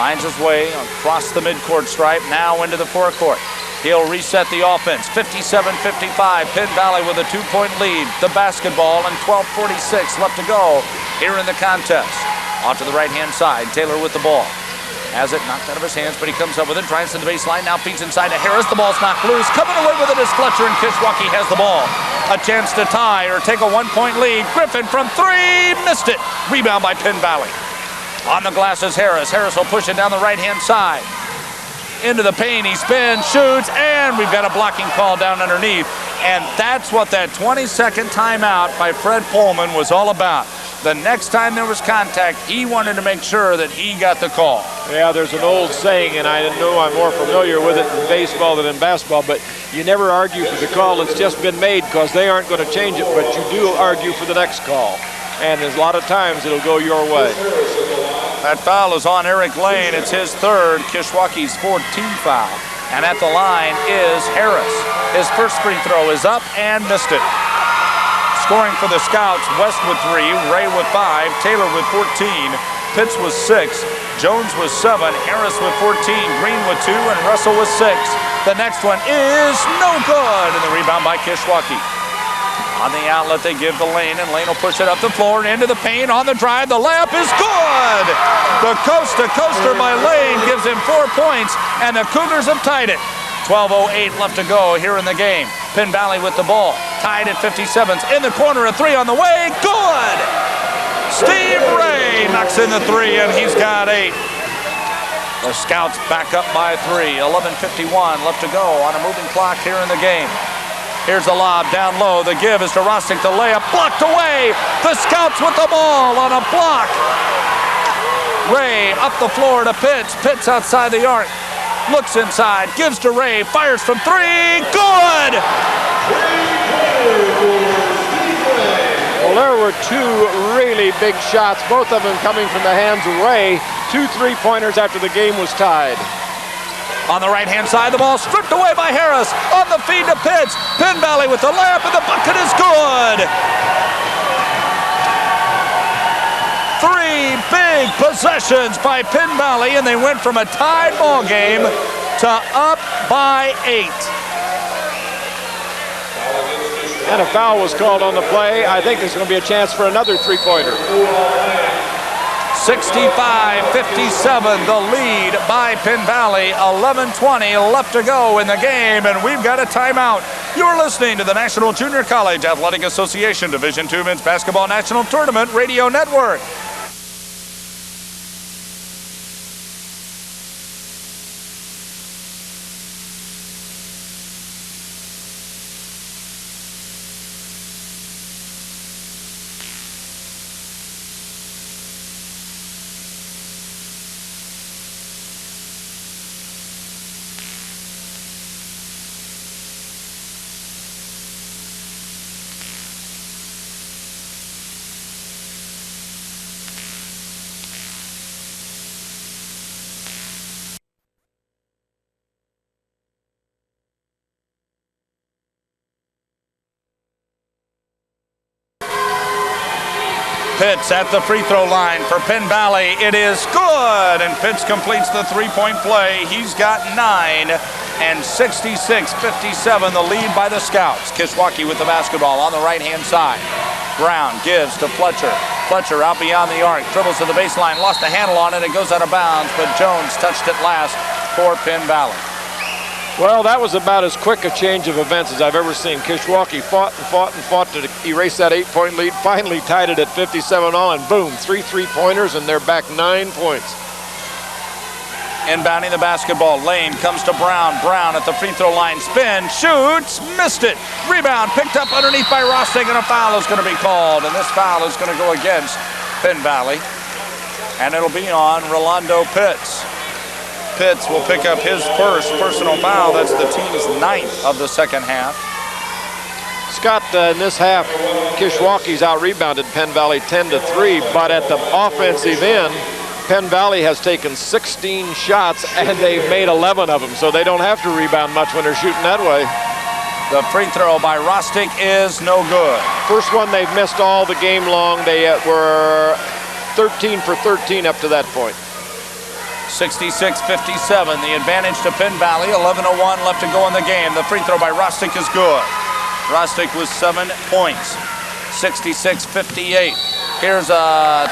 Finds his way across the midcourt stripe, now into the forecourt. He'll reset the offense. 57-55, Penn Valley with a 2-point lead. The basketball and 12:46 left to go here in the contest. Off to the right-hand side, Taylor with the ball. Has it knocked out of his hands, but he comes up with it, drives to the baseline, now feeds inside to Harris. The ball's knocked loose. Coming away with it is Fletcher, and Kishwaukee has the ball. A chance to tie or take a 1-point lead. Griffin from 3, missed it. Rebound by Penn Valley. On the glass is Harris. Harris will push it down the right-hand side. Into the paint, he spins, shoots, and we've got a blocking call down underneath. And that's what that 20-second timeout by Fred Pullman was all about. The next time there was contact, he wanted to make sure that he got the call. Yeah, there's an old saying, and I know I'm more familiar with it in baseball than in basketball, but you never argue for the call that's just been made because they aren't going to change it, but you do argue for the next call. And there's a lot of times it'll go your way. That foul is on Eric Lane. It's his third, Kishwaukee's 14th foul. And at the line is Harris. His first free throw is up and missed it. Scoring for the Scouts, West with 3, Ray with 5, Taylor with 14, Pitts with 6, Jones with 7, Harris with 14, Green with 2, and Russell with 6. The next one is no good, and the rebound by Kishwaukee. On the outlet, they give to Lane, and Lane will push it up the floor and into the paint. On the drive, the layup is good! The coast-to-coaster by Lane gives him 4 points, and the Cougars have tied it. 12:08 left to go here in the game. Penn Valley with the ball, tied at 57. In the corner, a 3 on the way, good! Steve Ray knocks in the 3, and he's got 8. The Scouts back up by 3. 11:51 left to go on a moving clock here in the game. Here's the lob down low. The give is to Rostick. The layup blocked away. The Scouts with the ball on a block. Ray up the floor to Pitts. Pitts outside the arc. Looks inside. Gives to Ray. Fires from 3. Good! Well, there were 2 really big shots, both of them coming from the hands of Ray. 2 3-pointers after the game was tied. On the right-hand side, the ball stripped away by Harris. On the feed to Pitts. Penn Valley with the layup, and the bucket is good. 3 big possessions by Penn Valley, and they went from a tied ball game to up by 8. And a foul was called on the play. I think there's going to be a chance for another 3-pointer. 65-57, the lead by Penn Valley. 11:20 left to go in the game, and we've got a timeout. You're listening to the National Junior College Athletic Association Division II Men's Basketball National Tournament Radio Network. Pitts at the free throw line for Penn Valley. It is good, and Pitts completes the 3-point play. He's got 9, and 66-57, the lead by the Scouts. Kishwaukee with the basketball on the right-hand side. Brown gives to Fletcher. Fletcher out beyond the arc, dribbles to the baseline, lost a handle on it, it goes out of bounds, but Jones touched it last for Penn Valley. Well, that was about as quick a change of events as I've ever seen. Kishwaukee fought and fought and fought to erase that 8-point lead, finally tied it at 57 all, and boom, 3 3-pointers, and they're back 9 points. Inbounding the basketball, Lane comes to Brown. Brown at the free throw line, spin, shoots, missed it. Rebound picked up underneath by Rostig, and a foul is going to be called. And this foul is going to go against Penn Valley. And it'll be on Rolando Pitts. Pitts will pick up his first personal foul. That's the team's 9th of the second half. Scott, in this half, Kishwaukee's out-rebounded Penn Valley 10-3, but at the offensive end, Penn Valley has taken 16 shots and they've made 11 of them, so they don't have to rebound much when they're shooting that way. The free throw by Rostig is no good. First one they've missed all the game long. They were 13 for 13 up to that point. 66-57, the advantage to Penn Valley, 11:01 left to go in the game. The free throw by Rostig is good. Rostig with 7 points, 66-58. Here's a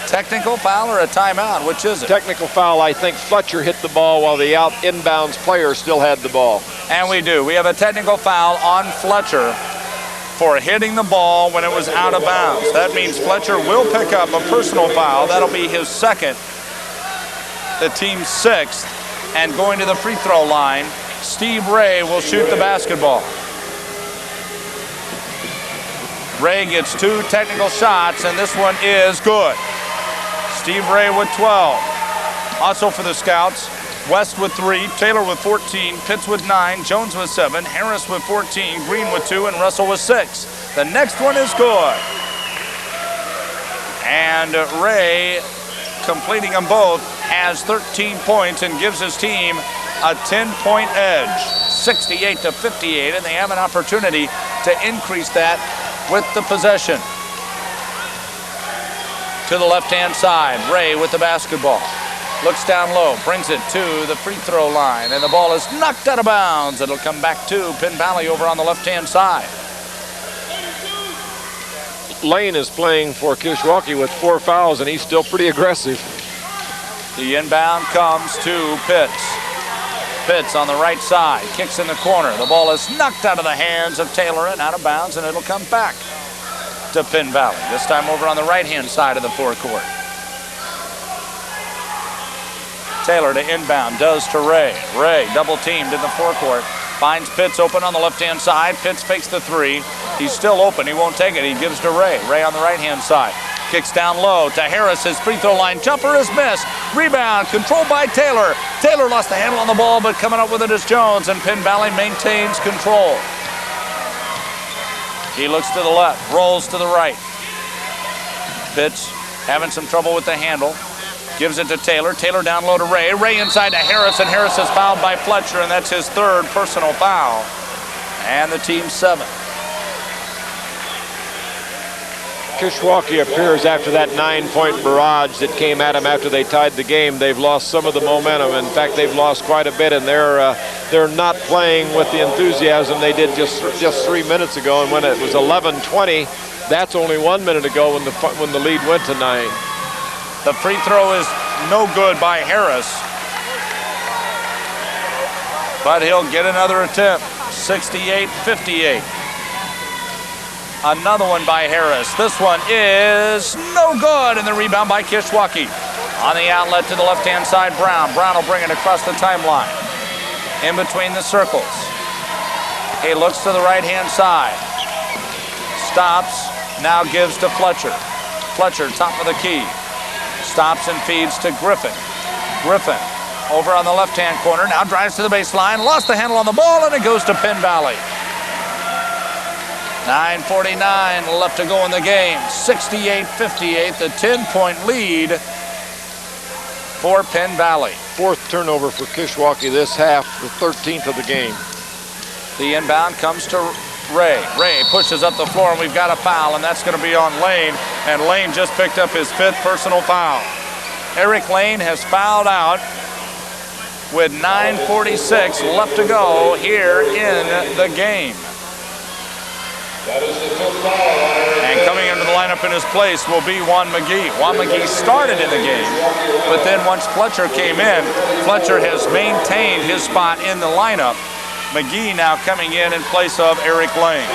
technical foul or a timeout, which is it? Technical foul. I think Fletcher hit the ball while the inbounds player still had the ball. And we do. We have a technical foul on Fletcher for hitting the ball when it was out of bounds. That means Fletcher will pick up a personal foul. That'll be his 2nd, the team's 6th. And going to the free throw line, Steve Ray will shoot the basketball. Ray gets 2 technical shots, and this one is good. Steve Ray with 12. Also for the Scouts, West with 3, Taylor with 14, Pitts with 9, Jones with 7, Harris with 14, Green with 2, and Russell with 6. The next one is good. And Ray, completing them both, has 13 points and gives his team a 10-point edge, 68-58, and they have an opportunity to increase that with the possession. To the left-hand side, Ray with the basketball. Looks down low, brings it to the free throw line, and the ball is knocked out of bounds. It'll come back to Penn Valley over on the left-hand side. Lane is playing for Kishwaukee with 4 fouls, and he's still pretty aggressive. The inbound comes to Pitts. Pitts on the right side, kicks in the corner. The ball is knocked out of the hands of Taylor and out of bounds, and it'll come back to Penn Valley. This time over on the right-hand side of the forecourt. Taylor to inbound, does to Ray. Ray double-teamed in the forecourt. Finds Pitts open on the left-hand side. Pitts fakes the 3. He's still open. He won't take it. He gives to Ray. Ray on the right-hand side. Kicks down low to Harris. His free throw line jumper is missed. Rebound controlled by Taylor. Taylor lost the handle on the ball, but coming up with it is Jones, and Penn Valley maintains control. He looks to the left, rolls to the right. Pitts having some trouble with the handle. Gives it to Taylor. Taylor down low to Ray. Ray inside to Harris, and Harris is fouled by Fletcher, and that's his 3rd personal foul. And the team's 7th. Kishwaukee appears after that 9-point barrage that came at them after they tied the game. They've lost some of the momentum. In fact, they've lost quite a bit, and they're not playing with the enthusiasm they did just 3 minutes ago. And when it was 11-20, that's only 1 minute ago when the lead went to 9. The free throw is no good by Harris, but he'll get another attempt. 68-58. Another one by Harris. This one is no good, and the rebound by Kishwaukee. On the outlet to the left-hand side, Brown. Brown will bring it across the timeline. In between the circles. He looks to the right-hand side. Stops, now gives to Fletcher. Fletcher, top of the key. Stops and feeds to Griffin. Griffin over on the left-hand corner, now drives to the baseline, lost the handle on the ball, and it goes to Penn Valley. 9:49 left to go in the game. 68-58, the 10-point lead for Penn Valley. 4th turnover for Kishwaukee this half, the 13th of the game. The inbound comes to Ray. Ray pushes up the floor, and we've got a foul, and that's going to be on Lane. And Lane just picked up his 5th personal foul. Eric Lane has fouled out with 9:46 left to go here in the game. And coming into the lineup in his place will be Juan McGee. Juan McGee started in the game, but then once Fletcher came in, Fletcher has maintained his spot in the lineup. McGee now coming in place of Eric Lane.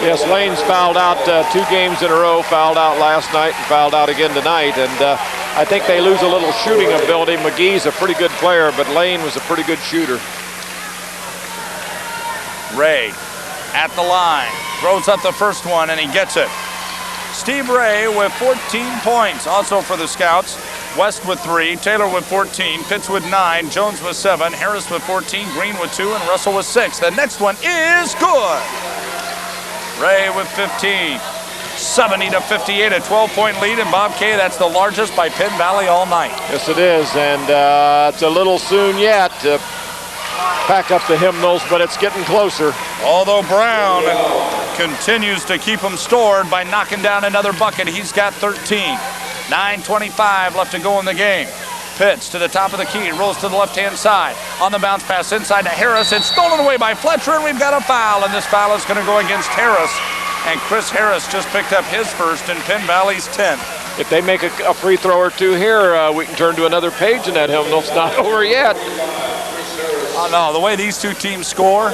Yes, Lane's fouled out 2 games in a row, fouled out last night and fouled out again tonight. And I think they lose a little shooting ability. McGee's a pretty good player, but Lane was a pretty good shooter. Ray at the line, throws up the first one, and he gets it. Steve Ray with 14 points. Also for the Scouts, West with 3, Taylor with 14, Pitts with 9, Jones with 7, Harris with 14, Green with 2, and Russell with 6. The next one is good. Ray with 15. 70-58, a 12-point lead, and Bob K, that's the largest by Penn Valley all night. Yes, it is, and it's a little soon yet to pack up the hymnals, but it's getting closer. Although Brown continues to keep them stored by knocking down another bucket. He's got 13. 9:25 left to go in the game. Pitts to the top of the key, rolls to the left-hand side. On the bounce pass inside to Harris. It's stolen away by Fletcher, and we've got a foul, and this foul is going to go against Harris. And Chris Harris just picked up his first in Penn Valley's 10th. If they make a free throw or two here, we can turn to another page in that hymnal. It's not over yet. Oh, no, the way these two teams score.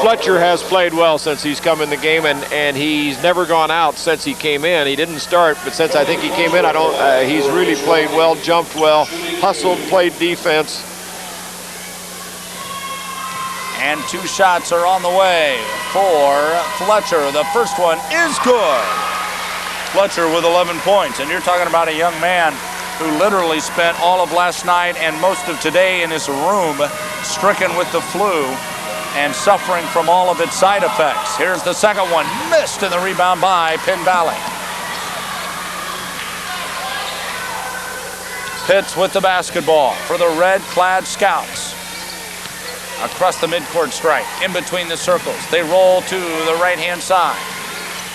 Fletcher has played well since he's come in the game, and he's never gone out since he came in. He didn't start, but since I think he came in, he's really played well, jumped well, hustled, played defense. And 2 shots are on the way for Fletcher. The first one is good. Fletcher with 11 points. And you're talking about a young man who literally spent all of last night and most of today in his room stricken with the flu and suffering from all of its side effects. Here's the second one. Missed in the rebound by Penn Valley. Pitts with the basketball for the red-clad Scouts. Across the midcourt stripe, in between the circles. They roll to the right-hand side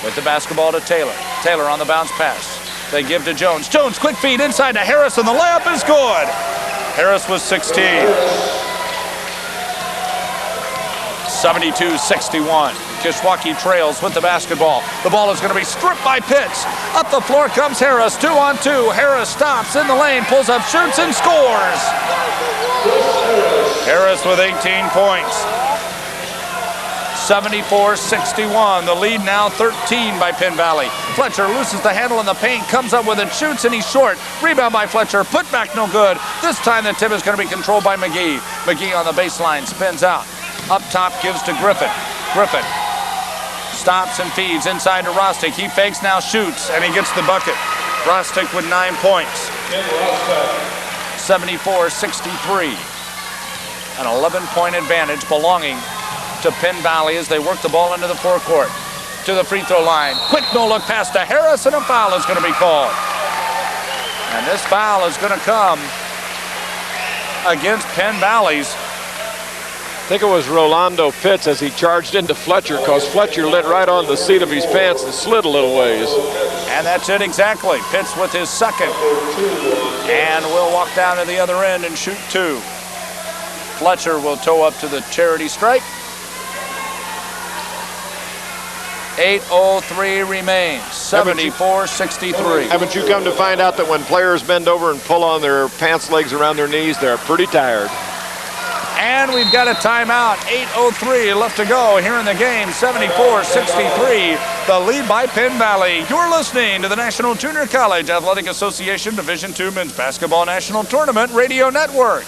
with the basketball to Taylor. Taylor on the bounce pass. They give to Jones. Jones, quick feed inside to Harris, and the layup is good. Harris was 16. 72-61. Kishwaukee trails with the basketball. The ball is going to be stripped by Pitts. Up the floor comes Harris, 2-on-2. Harris stops in the lane, pulls up, shoots, and scores. Harris with 18 points. 74-61. The lead now 13 by Penn Valley. Fletcher loses the handle in the paint, comes up with it, shoots, and he's short. Rebound by Fletcher. Put back no good. This time the tip is going to be controlled by McGee. McGee on the baseline spins out. Up top gives to Griffin. Griffin stops and feeds inside to Rostick. He fakes, now shoots, and he gets the bucket. Rostick with 9 points. 74-63. An 11-point advantage belonging to Penn Valley as they work the ball into the forecourt. To the free throw line. Quick no-look pass to Harris, and a foul is going to be called. And this foul is going to come against Penn Valley's. I think it was Rolando Pitts as he charged into Fletcher, because Fletcher lit right on the seat of his pants and slid a little ways. And that's it exactly. Pitts with his second. And will walk down to the other end and shoot 2. Fletcher will toe up to the charity stripe. 8:03 remains. 74-63. Haven't you come to find out that when players bend over and pull on their pants legs around their knees, they're pretty tired? And we've got a timeout. 8:03 left to go here in the game. 74-63. The lead by Penn Valley. You're listening to the National Junior College Athletic Association Division II Men's Basketball National Tournament Radio Network.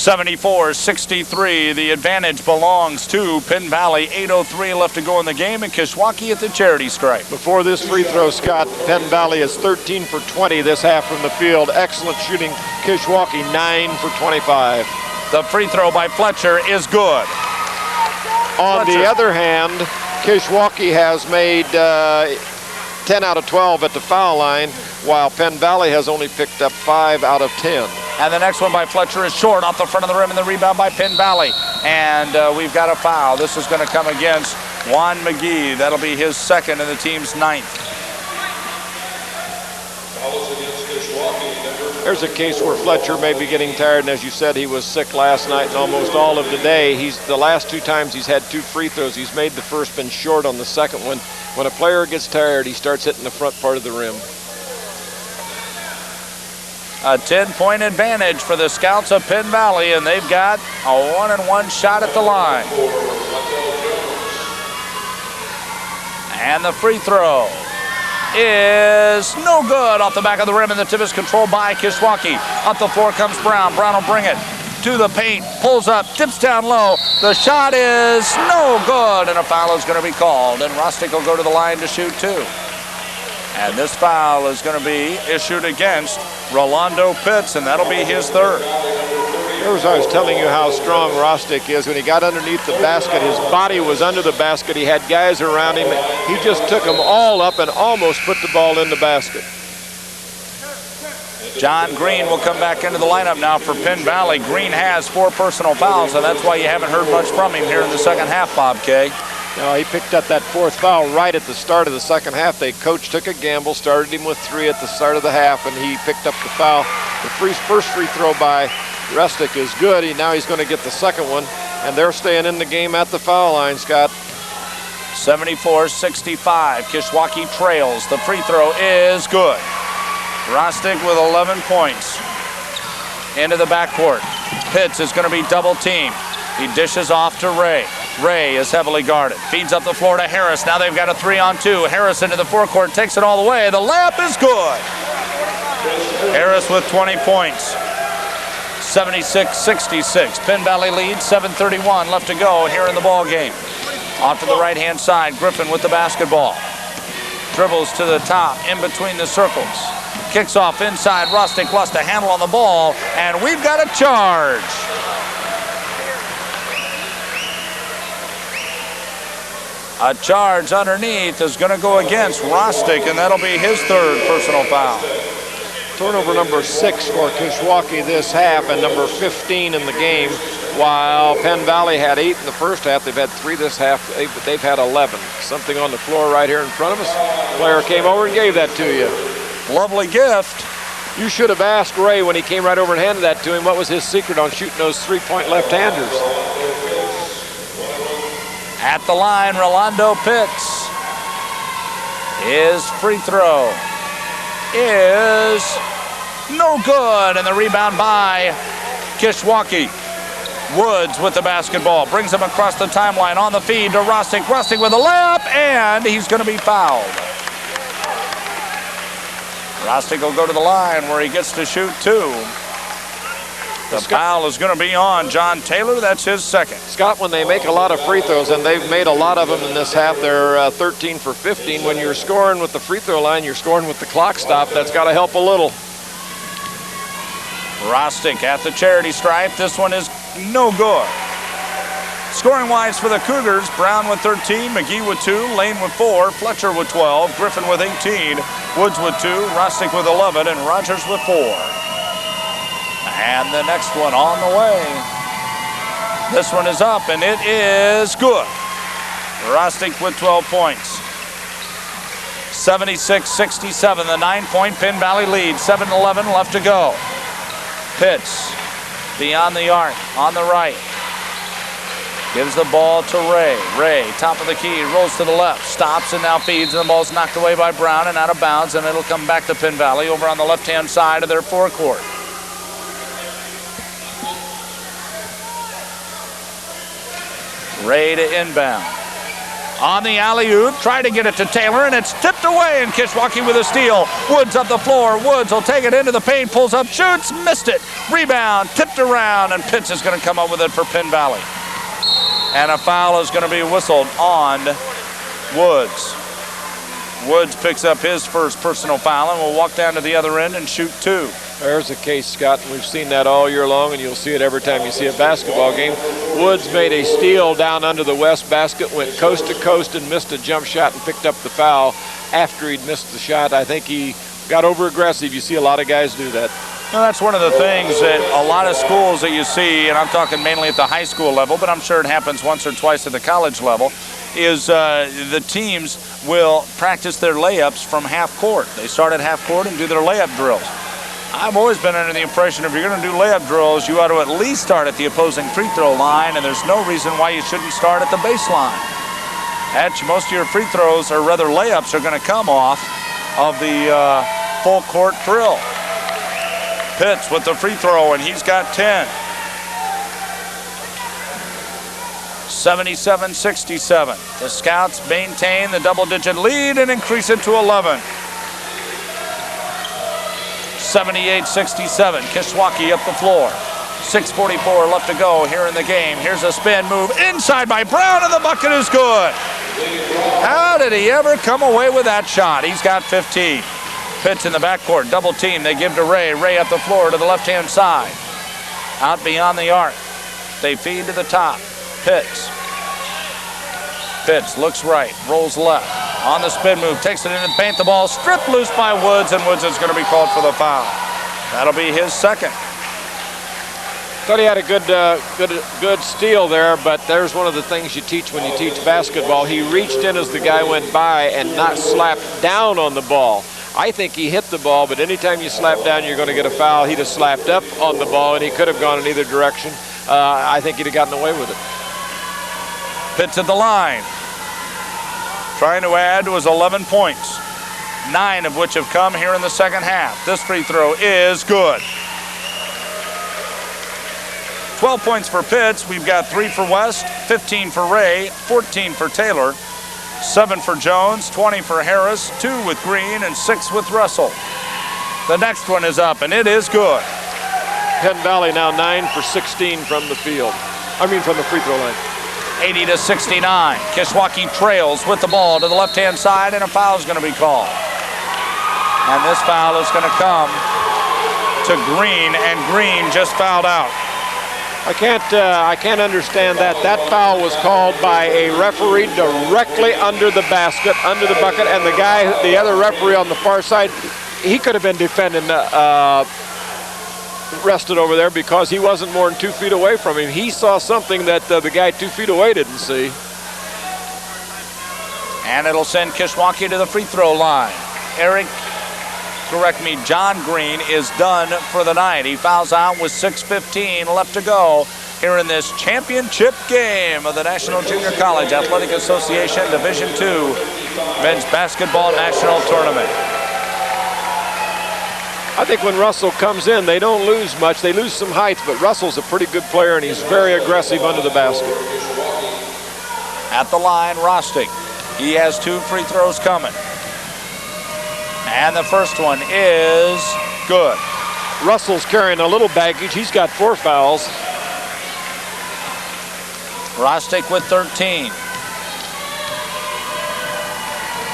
74-63. The advantage belongs to Penn Valley. 8:03 left to go in the game, and Kishwaukee at the charity stripe. Before this free throw, Scott, Penn Valley is 13 for 20 this half from the field. Excellent shooting. Kishwaukee 9 for 25. The free throw by Fletcher is good. On the other hand, Kishwaukee has made 10 out of 12 at the foul line, while Penn Valley has only picked up 5 out of 10. And the next one by Fletcher is short off the front of the rim, and the rebound by Penn Valley. And we've got a foul. This is going to come against Juan McGee. That'll be his second and the team's 9th. There's a case where Fletcher may be getting tired, and as you said, he was sick last night and almost all of today. The last 2 times he's had 2 free throws. He's made the first, been short on the second one. When a player gets tired, he starts hitting the front part of the rim. A 10-point advantage for the Scouts of Penn Valley, and they've got a 1-and-1 shot at the line. And the free throw is no good off the back of the rim, and the tip is controlled by Kishwaukee. Up the floor comes Brown. Brown will bring it to the paint, pulls up, tips down low. The shot is no good, and a foul is going to be called, and Rostick will go to the line to shoot 2. And this foul is going to be issued against Rolando Pitts, and that'll be his 3rd. I was telling you how strong Rostick is. When he got underneath the basket, his body was under the basket. He had guys around him. He just took them all up and almost put the ball in the basket. John Green will come back into the lineup now for Penn Valley. Green has 4 personal fouls, and that's why you haven't heard much from him here in the second half, Bob Kay. No, he picked up that 4th foul right at the start of the second half. Coach took a gamble, started him with 3 at the start of the half, and he picked up the foul. The first free throw by Rostick is good. Now he's going to get the second one, and they're staying in the game at the foul line, Scott. 74-65. Kishwaukee trails. The free throw is good. Rostick with 11 points. Into the backcourt. Pitts is going to be double teamed. He dishes off to Ray. Ray is heavily guarded. Feeds up the floor to Harris. Now they've got a 3-on-2. Harris into the forecourt, takes it all the way. The layup is good. Harris with 20 points. 76-66. Penn Valley leads, 7:31 left to go here in the ball game. Off to the right-hand side, Griffin with the basketball. Dribbles to the top, in between the circles. Kicks off inside. Rostick lost a handle on the ball, and we've got a charge. A charge underneath is going to go against Rostick, and that'll be his 3rd personal foul. Turnover number 6 for Kishwaukee this half, and number 15 in the game. While Penn Valley had 8 in the first half, they've had 3 this half, but they've had 11. Something on the floor right here in front of us. Player came over and gave that to you. Lovely gift. You should have asked Ray when he came right over and handed that to him, what was his secret on shooting those 3-point left-handers. At the line, Rolando Pitts. His free throw is no good, and the rebound by Kishwaukee. Woods with the basketball, brings him across the timeline on the feed to Rostick. Rostick with a layup, and he's going to be fouled. Rostick will go to the line where he gets to shoot 2. The foul is going to be on John Taylor. That's his 2nd. Scott, when they make a lot of free throws, and they've made a lot of them in this half, they're 13 for 15. When you're scoring with the free throw line, you're scoring with the clock stop. That's got to help a little. Rostick at the charity stripe. This one is no good. Scoring-wise for the Cougars, Brown with 13, McGee with 2, Lane with 4, Fletcher with 12, Griffin with 18, Woods with 2, Rostick with 11, and Rogers with 4. And the next one on the way. This one is up, and it is good. Rostick with 12 points. 76-67, the 9-point Penn Valley lead. 7:11 left to go. Pitts beyond the arc, on the right. Gives the ball to Ray. Ray, top of the key, rolls to the left, stops and now feeds, and the ball's knocked away by Brown and out of bounds, and it'll come back to Penn Valley over on the left-hand side of their forecourt. Ray to inbound. On the alley-oop, try to get it to Taylor, and it's tipped away, and Kishwaukee with a steal. Woods up the floor. Woods will take it into the paint, pulls up, shoots, missed it. Rebound, tipped around, and Pitts is going to come up with it for Penn Valley. And a foul is going to be whistled on Woods. Woods picks up his first personal foul and will walk down to the other end and shoot 2. There's the case, Scott, and we've seen that all year long, and you'll see it every time you see a basketball game. Woods made a steal down under the west basket, went coast to coast and missed a jump shot and picked up the foul after he'd missed the shot. I think he got over aggressive. You see a lot of guys do that. Well, that's one of the things that a lot of schools that you see, and I'm talking mainly at the high school level, but I'm sure it happens once or twice at the college level, is the teams will practice their layups from half court. They start at half court and do their layup drills. I've always been under the impression if you're going to do layup drills, you ought to at least start at the opposing free throw line, and there's no reason why you shouldn't start at the baseline. Most of your free throws, or rather layups, are going to come off of the full court drill. Pitts with the free throw, and he's got 10. 77-67. The Scouts maintain the double-digit lead and increase it to 11. 78-67. Kishwaukee up the floor. 6:44 left to go here in the game. Here's a spin move inside by Brown, and the bucket is good. How did he ever come away with that shot? He's got 15. Pitts in the backcourt, double team. They give to Ray. Ray up the floor to the left-hand side. Out beyond the arc. They feed to the top. Pitts. Pitts looks right, rolls left. On the spin move, takes it in the paint. The ball stripped loose by Woods, and Woods is going to be called for the foul. That'll be his second. Thought he had a good steal there, but there's one of the things you teach when you teach basketball. He reached in as the guy went by and not slapped down on the ball. I think he hit the ball, but anytime you slap down, you're going to get a foul. He'd have slapped up on the ball, and he could have gone in either direction. I think he'd have gotten away with it. Pitts at the line. Trying to add was 11 points, 9 of which have come here in the second half. This free throw is good. 12 points for Pitts. We've got 3 for West, 15 for Ray, 14 for Taylor, 7 for Jones, 20 for Harris, 2 with Green, and 6 with Russell. The next one is up, and it is good. Penn Valley now 9 for 16 from the field. From the free throw line. 80-69. Kishwaukee trails with the ball to the left-hand side, and a foul is going to be called. And this foul is going to come to Green, and Green just fouled out. I can't understand that. That foul was called by a referee directly under the basket, under the bucket, and the other referee on the far side, he could have been defending rested over there because he wasn't more than 2 feet away from him. He saw something that the guy 2 feet away didn't see. And it'll send Kishwaukee to the free throw line. John Green is done for the night. He fouls out with 6:15 left to go here in this championship game of the National Junior College Athletic Association Division II Men's Basketball National Tournament. I think when Russell comes in, they don't lose much. They lose some height, but Russell's a pretty good player, and he's very aggressive under the basket. At the line, Rostig. He has 2 free throws coming. And the first one is good. Russell's carrying a little baggage. He's got 4 fouls. Rostig with 13.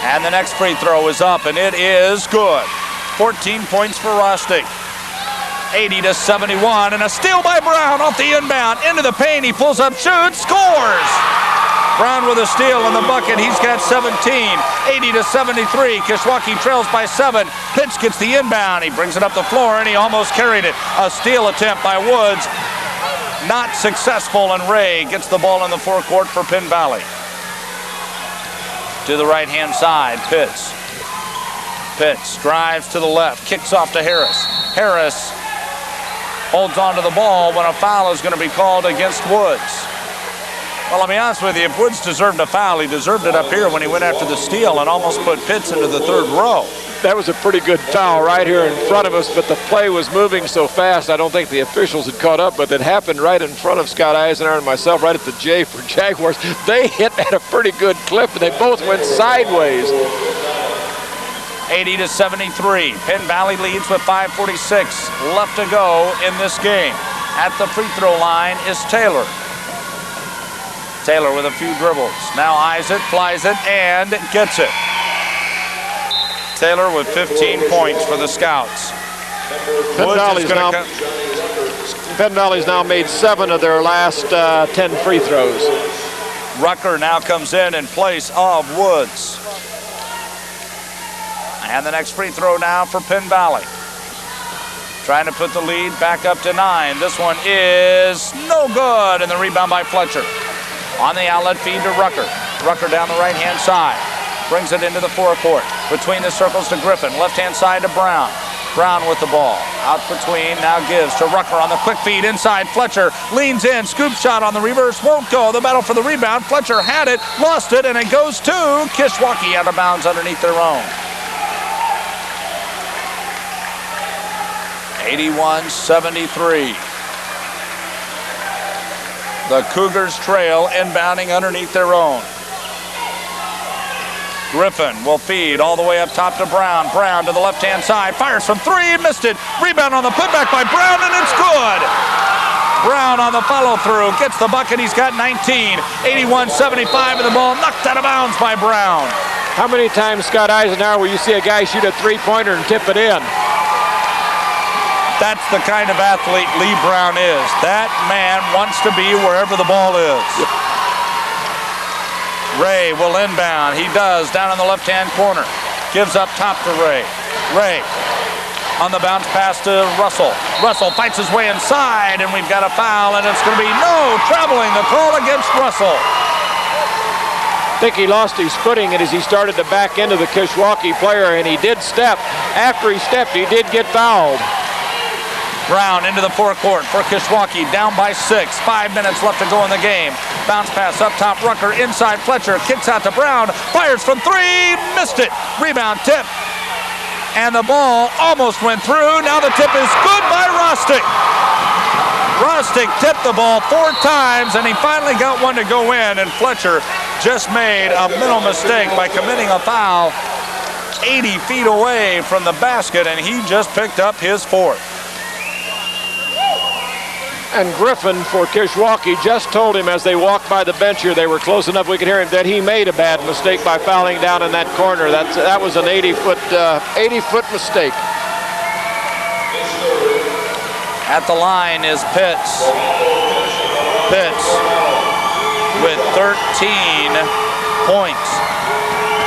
And the next free throw is up, and it is good. 14 points for Rostig. 80-71, and a steal by Brown off the inbound. Into the paint, he pulls up, shoots, scores! Brown with a steal in the bucket. He's got 17. 80-73. Kishwaukee trails by 7. Pitts gets the inbound. He brings it up the floor, and he almost carried it. A steal attempt by Woods. Not successful, and Ray gets the ball in the forecourt for Penn Valley. To the right-hand side, Pitts. Pitts drives to the left, kicks off to Harris. Harris holds onto the ball when a foul is going to be called against Woods. Well, I'll be honest with you, if Woods deserved a foul, he deserved it up here when he went after the steal and almost put Pitts into the 3rd row. That was a pretty good foul right here in front of us, but the play was moving so fast, I don't think the officials had caught up, but it happened right in front of Scott Eisenhower and myself, right at the J for Jaguars. They hit at a pretty good clip, and they both went sideways. 80-73. Penn Valley leads with 5:46 left to go in this game. At the free throw line is Taylor. Taylor with a few dribbles. Now eyes it, flies it, and gets it. Taylor with 15 points for the Scouts. Penn Valley's now made 7 of their last 10 free throws. Rucker now comes in place of Woods. And the next free throw now for Penn Valley. Trying to put the lead back up to 9. This one is no good, and the rebound by Fletcher. On the outlet feed to Rucker. Rucker down the right-hand side. Brings it into the forecourt. Between the circles to Griffin. Left-hand side to Brown. Brown with the ball. Out between, now gives to Rucker on the quick feed inside. Fletcher leans in. Scoop shot on the reverse. Won't go. The battle for the rebound. Fletcher had it, lost it, and it goes to Kishwaukee out of bounds underneath their own. 81-73. The Cougars trail inbounding underneath their own. Griffin will feed all the way up top to Brown. Brown to the left-hand side. Fires from 3. Missed it. Rebound on the putback by Brown, and it's good. Brown on the follow-through. Gets the bucket. He's got 19. 81-75, and the ball knocked out of bounds by Brown. How many times, Scott Eisenhower, will you see a guy shoot a three-pointer and tip it in? That's the kind of athlete Lee Brown is. That man wants to be wherever the ball is. Ray will inbound. He does down in the left-hand corner. Gives up top to Ray. Ray on the bounce pass to Russell. Russell fights his way inside, and we've got a foul, and it's going to be no traveling. The call against Russell. I think he lost his footing as he started to back into the Kishwaukee player, and he did step. After he stepped, he did get fouled. Brown into the forecourt for Kishwaukee, down by 6. 5 minutes left to go in the game. Bounce pass up top, Rucker inside Fletcher, kicks out to Brown, fires from 3, missed it. Rebound tip, and the ball almost went through. Now the tip is good by Rostick. Rostick tipped the ball 4 times, and he finally got one to go in, and Fletcher just made a mental mistake by committing a foul 80 feet away from the basket, and he just picked up his 4th. And Griffin for Kishwaukee just told him as they walked by the bench here, they were close enough we could hear him, that he made a bad mistake by fouling down in that corner. That was an 80-foot mistake. At the line is Pitts. Pitts with 13 points.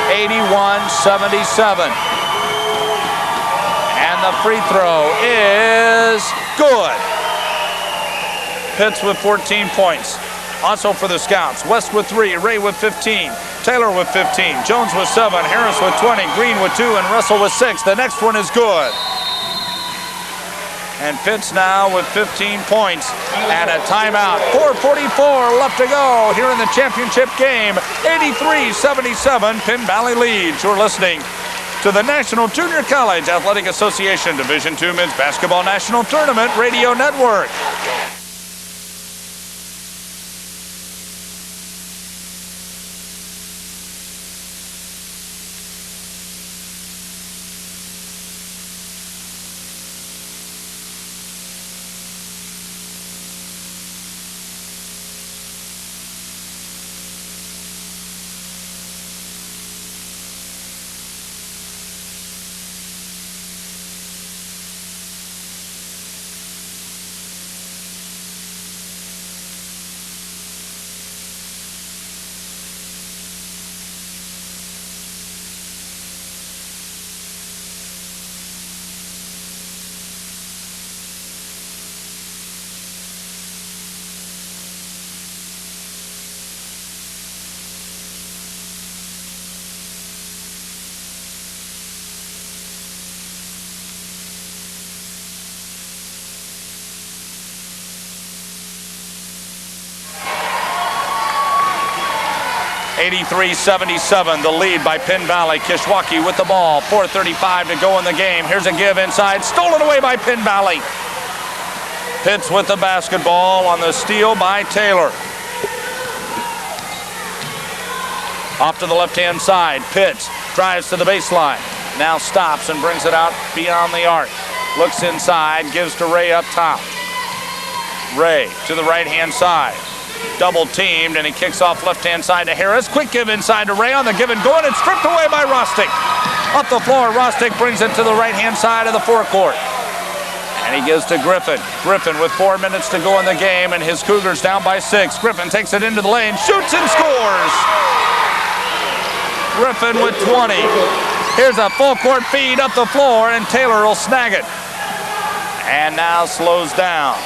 81-77. And the free throw is good. Pitts with 14 points. Also for the Scouts, West with 3, Ray with 15, Taylor with 15, Jones with 7, Harris with 20, Green with 2, and Russell with 6. The next one is good. And Pitts now with 15 points and a timeout. 4:44 left to go here in the championship game. 83-77, Penn Valley leads. You're listening to the National Junior College Athletic Association Division II Men's Basketball National Tournament Radio Network. (83-77), the lead by Penn Valley. Kishwaukee with the ball. 4:35 to go in the game. Here's a give inside. Stolen away by Penn Valley. Pitts with the basketball on the steal by Taylor. Off to the left-hand side. Pitts drives to the baseline. Now stops and brings it out beyond the arc. Looks inside, gives to Ray up top. Ray to the right-hand side. Double teamed, and he kicks off left-hand side to Harris. Quick give inside to Ray on the give and go, and it's stripped away by Rostick. Up the floor, Rostick brings it to the right-hand side of the forecourt. And he gives to Griffin. Griffin with 4 minutes to go in the game, and his Cougars down by 6. Griffin takes it into the lane, shoots and scores. Griffin with 20. Here's a full court feed up the floor, and Taylor will snag it. And now slows down.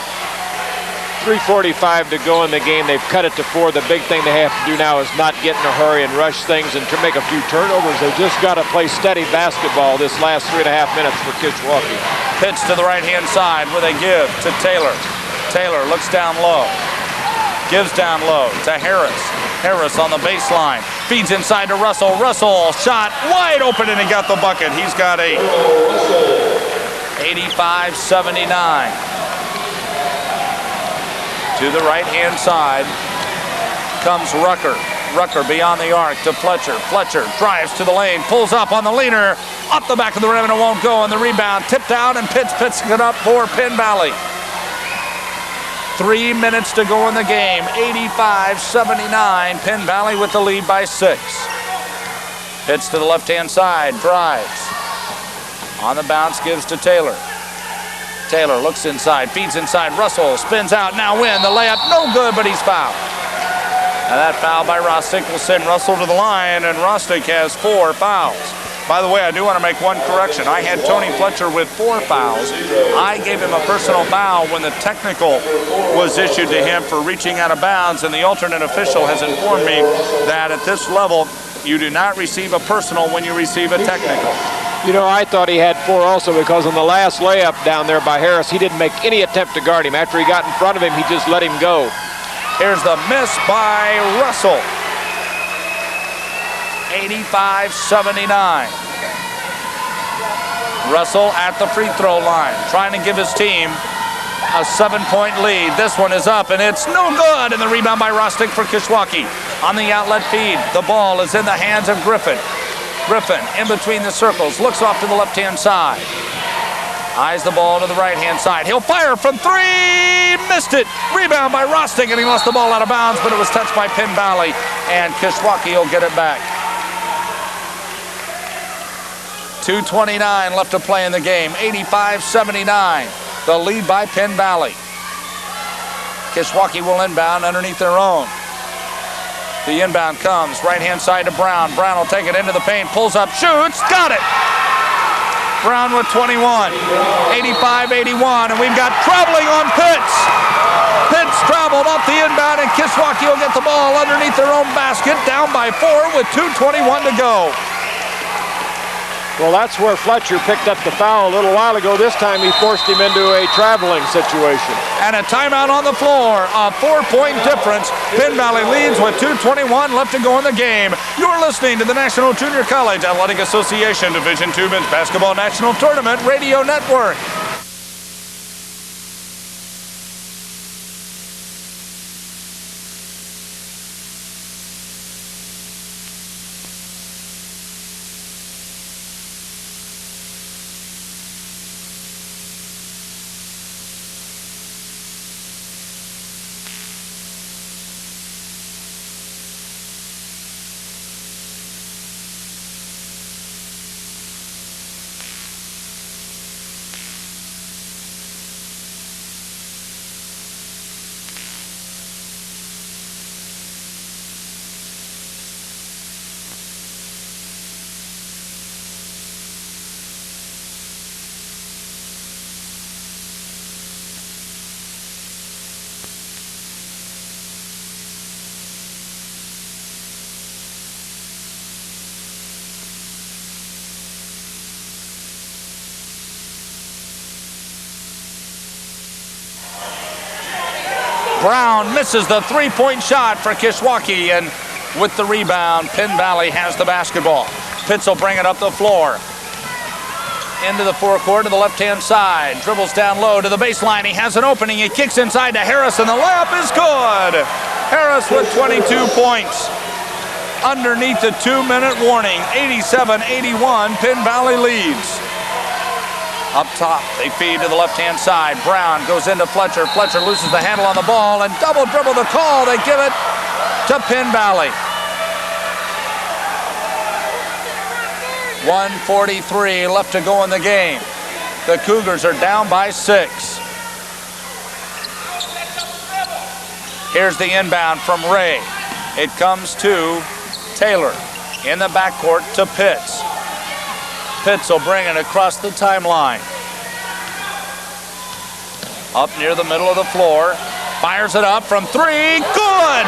3:45 to go in the game. They've cut it to 4. The big thing they have to do now is not get in a hurry and rush things and to make a few turnovers. They just got to play steady basketball this last 3.5 minutes for Kishwaukee. Pitch to the right-hand side where they give to Taylor. Taylor looks down low. Gives down low to Harris. Harris on the baseline. Feeds inside to Russell. Russell shot wide open, and he got the bucket. He's got 8. 85-79. To the right-hand side comes Rucker. Rucker beyond the arc to Fletcher. Fletcher drives to the lane, pulls up on the leaner, up the back of the rim, and it won't go. And the rebound tipped out, and Pitts picks it up for Penn Valley. 3 minutes to go in the game. 85-79. Penn Valley with the lead by 6. Pitts to the left-hand side, drives. On the bounce, gives to Taylor. Taylor looks inside, feeds inside. Russell spins out, now in. The layup, no good, but he's fouled. And that foul by Rostick will send Russell to the line, and Rostick has 4 fouls. By the way, I do want to make one correction. I had Tony Fletcher with 4 fouls. I gave him a personal foul when the technical was issued to him for reaching out of bounds, and the alternate official has informed me that at this level, you do not receive a personal when you receive a technical. You know, I thought he had 4 also because on the last layup down there by Harris, he didn't make any attempt to guard him. After he got in front of him, he just let him go. Here's the miss by Russell. 85-79. Russell at the free throw line, trying to give his team a 7-point lead. This one is up, and it's no good. And the rebound by Rostick for Kishwaukee. On the outlet feed, the ball is in the hands of Griffin. Griffin in between the circles, looks off to the left-hand side. Eyes the ball to the right-hand side. He'll fire from 3, missed it. Rebound by Rostick, and he lost the ball out of bounds, but it was touched by Penn Valley, and Kishwaukee will get it back. 2:29 left to play in the game. 85-79. The lead by Penn Valley. Kishwaukee will inbound underneath their own. The inbound comes right-hand side to Brown. Brown will take it into the paint, pulls up, shoots, got it. Brown with 21. 85-81, and we've got traveling on Pitts. Pitts traveled off the inbound, and Kishwaukee will get the ball underneath their own basket, down by 4 with 2:21 to go. Well, that's where Fletcher picked up the foul a little while ago. This time he forced him into a traveling situation. And a timeout on the floor. A 4-point difference. Penn Valley leads with 2:21 left to go in the game. You're listening to the National Junior College Athletic Association Division II Men's Basketball National Tournament Radio Network. Brown misses the 3-point shot for Kishwaukee, and with the rebound, Penn Valley has the basketball. Pitts will bring it up the floor. Into the forecourt to the left-hand side. Dribbles down low to the baseline. He has an opening. He kicks inside to Harris, and the layup is good. Harris with 22 points. underneath the 2-minute warning. 87-81, Penn Valley leads. Up top, they feed to the left-hand side. Brown goes into Fletcher. Fletcher loses the handle on the ball and double dribble the call. They give it to Penn Valley. 1:43 left to go in the game. The Cougars are down by 6. Here's the inbound from Ray. It comes to Taylor in the backcourt to Pitts. Pitts will bring it across the timeline. Up near the middle of the floor. Fires it up from 3. Good!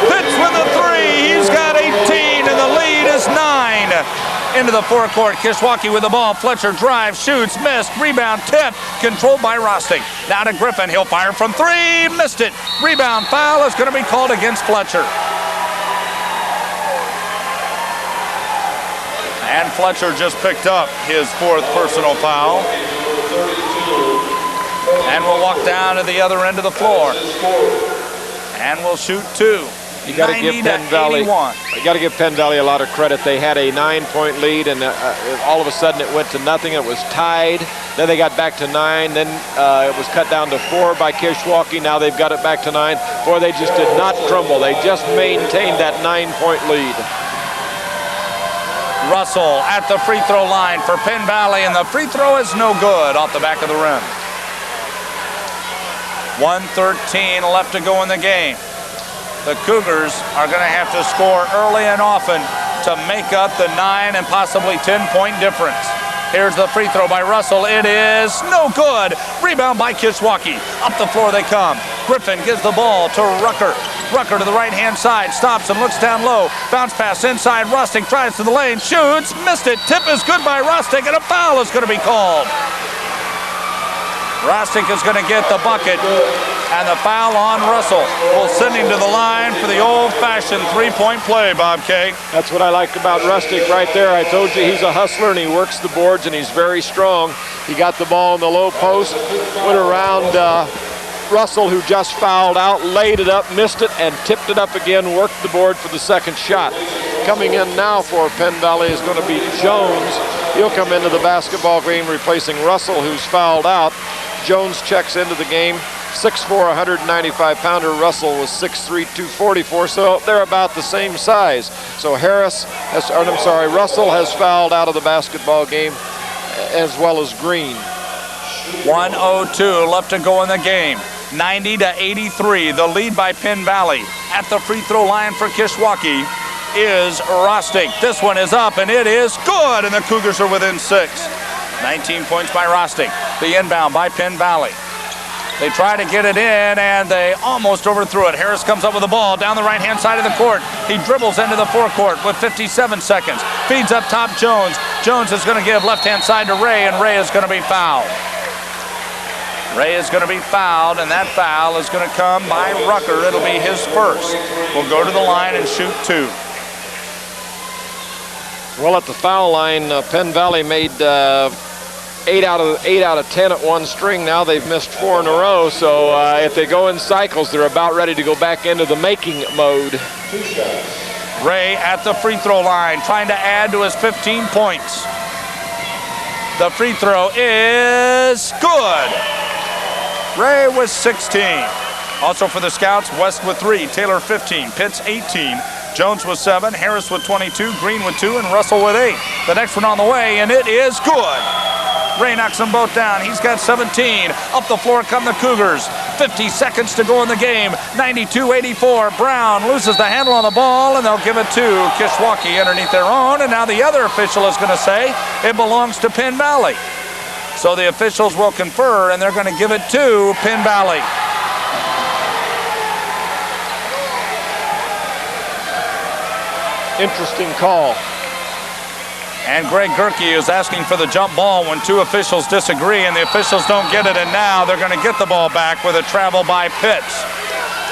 Pitts with a 3. He's got 18 and the lead is 9. Into the forecourt. Kishwaukee with the ball. Fletcher drives, shoots, missed. Rebound, tip. Controlled by Rosting. Now to Griffin. He'll fire from 3. Missed it. Rebound foul is going to be called against Fletcher. And Fletcher just picked up his 4th personal foul. And we'll walk down to the other end of the floor. And we'll shoot 2. You got to give Penn Valley. You got to give Penn Valley a lot of credit. They had a 9-point lead, and all of a sudden it went to nothing. It was tied. Then they got back to 9. Then it was cut down to 4 by Kishwaukee. Now they've got it back to 9. Boy, they just did not crumble. They just maintained that 9-point lead. Russell at the free throw line for Penn Valley, and the free throw is no good off the back of the rim. 1:13 left to go in the game. The Cougars are going to have to score early and often to make up the 9 and possibly 10-point difference. Here's the free throw by Russell. It is no good. Rebound by Kishwaukee. Up the floor they come. Griffin gives the ball to Rucker. Rucker to the right-hand side. Stops and looks down low. Bounce pass inside. Rosting tries to the lane. Shoots. Missed it. Tip is good by Rosting, and a foul is going to be called. Rosting is going to get the bucket, and the foul on Russell will send him to the line for the old-fashioned 3-point play, Bob K. That's what I liked about Rustic right there. I told you he's a hustler, and he works the boards, and he's very strong. He got the ball in the low post, went around Russell, who just fouled out, laid it up, missed it, and tipped it up again, worked the board for the second shot. Coming in now for Penn Valley is going to be Jones. He'll come into the basketball game replacing Russell, who's fouled out. Jones checks into the game. 6'4", 195-pounder. Russell was 6'3", 244, so they're about the same size. So Russell has fouled out of the basketball game, as well as Green. 1:02 left to go in the game. 90-83, the lead by Penn Valley. At the free throw line for Kishwaukee is Rosting. This one is up, and it is good, and the Cougars are within 6. 19 points by Rosting. The inbound by Penn Valley. They try to get it in, and they almost overthrew it. Harris comes up with the ball down the right-hand side of the court. He dribbles into the forecourt with 57 seconds. Feeds up top Jones. Jones is going to give left-hand side to Ray, and Ray is going to be fouled. Ray is going to be fouled, and that foul is going to come by Rucker. It'll be his first. We'll go to the line and shoot 2. Well, at the foul line, Penn Valley made 8 out of 10 at one string. Now they've missed 4 in a row, so if they go in cycles, they're about ready to go back into the making mode. Ray at the free throw line, trying to add to his 15 points. The free throw is good. Ray with 16. Also for the Scouts, West with 3, Taylor 15, Pitts 18, Jones with 7, Harris with 22, Green with 2, and Russell with 8. The next one on the way, and it is good. Ray knocks them both down. He's got 17. Up the floor come the Cougars. 50 seconds to go in the game. 92-84. Brown loses the handle on the ball, and they'll give it to Kishwaukee underneath their own. And now the other official is going to say it belongs to Penn Valley. So the officials will confer, and they're going to give it to Penn Valley. Interesting call. And Greg Gerke is asking for the jump ball when 2 officials disagree, and the officials don't get it, and now they're going to get the ball back with a travel by Pitts.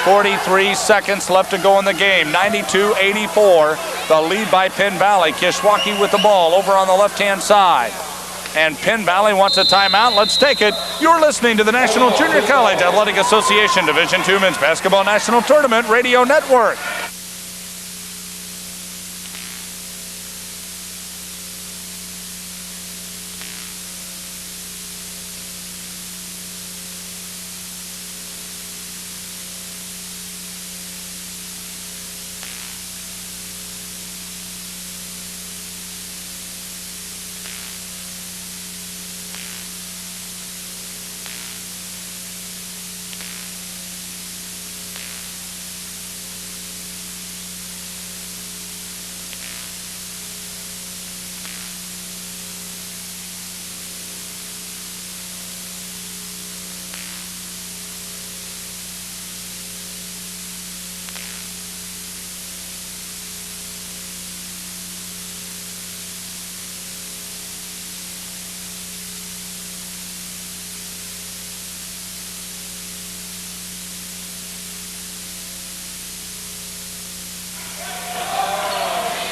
43 seconds left to go in the game. 92-84, the lead by Penn Valley. Kishwaukee with the ball over on the left-hand side. And Penn Valley wants a timeout. Let's take it. You're listening to the National Junior College Athletic Association Division II Men's Basketball National Tournament Radio Network.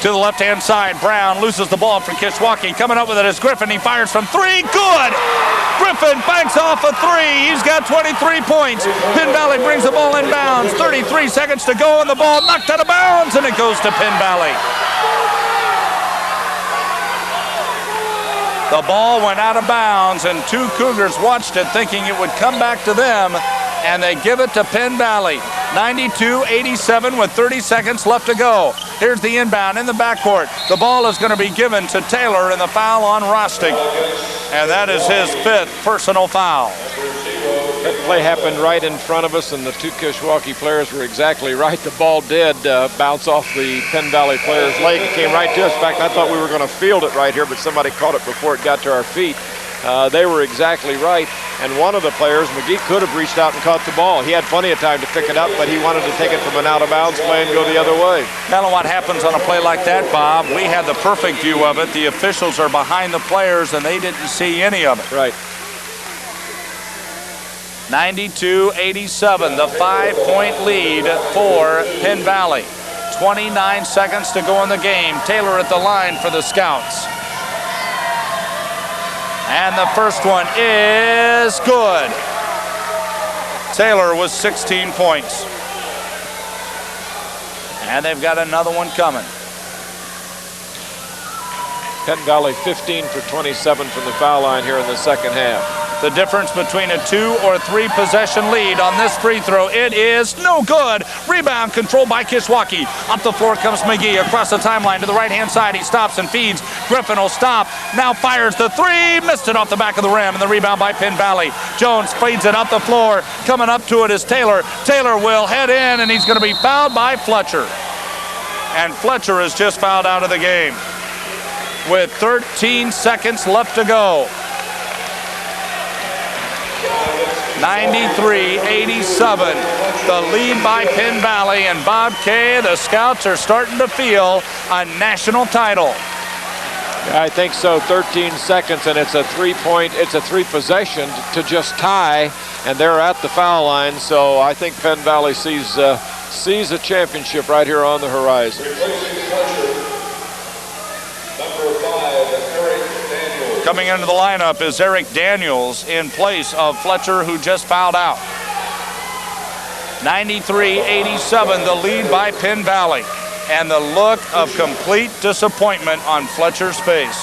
to the left-hand side. Brown loses the ball for Kishwaukee. Coming up with it is Griffin. He fires from three. Good! Griffin banks off a three. He's got 23 points. Penn Valley brings the ball inbounds. 33 seconds to go, and the ball knocked out of bounds, and it goes to Penn Valley. The ball went out of bounds, and two Cougars watched it thinking it would come back to them, and they give it to Penn Valley. 92-87 with 30 seconds left to go. Here's the inbound in the backcourt. The ball is going to be given to Taylor, and the foul on Rostig. And that is his 5th personal foul. That play happened right in front of us, and the two Kishwaukee players were exactly right. The ball did bounce off the Penn Valley player's leg. It came right to us. In fact, I thought we were going to field it right here, but somebody caught it before it got to our feet. They were exactly right, and one of the players, McGee, could have reached out and caught the ball. He had plenty of time to pick it up, but he wanted to take it from an out-of-bounds play and go the other way. Now, what happens on a play like that, Bob, we had the perfect view of it. The officials are behind the players, and they didn't see any of it. Right. 92-87, the 5-point lead for Penn Valley. 29 seconds to go in the game. Taylor at the line for the Scouts. And the first one is good. Taylor was 16 points. And they've got another one coming. Penn Valley 15 for 27 from the foul line here in the second half. The difference between a 2 or 3 possession lead on this free throw, it is no good. Rebound controlled by Kishwaukee. Up the floor comes McGee across the timeline to the right-hand side. He stops and feeds. Griffin will stop. Now fires the three. Missed it off the back of the rim, and the rebound by Penn Valley. Jones feeds it up the floor. Coming up to it is Taylor. Taylor will head in, and he's going to be fouled by Fletcher. And Fletcher is just fouled out of the game with 13 seconds left to go. 93-87, the lead by Penn Valley, and Bob Kay, the Scouts are starting to feel a national title. I think so. 13 seconds, and it's a 3-point, it's a 3 possession to just tie, and they're at the foul line. So I think Penn Valley sees a championship right here on the horizon. Coming into the lineup is Eric Daniels in place of Fletcher, who just fouled out. 93-87, the lead by Penn Valley. And the look of complete disappointment on Fletcher's face.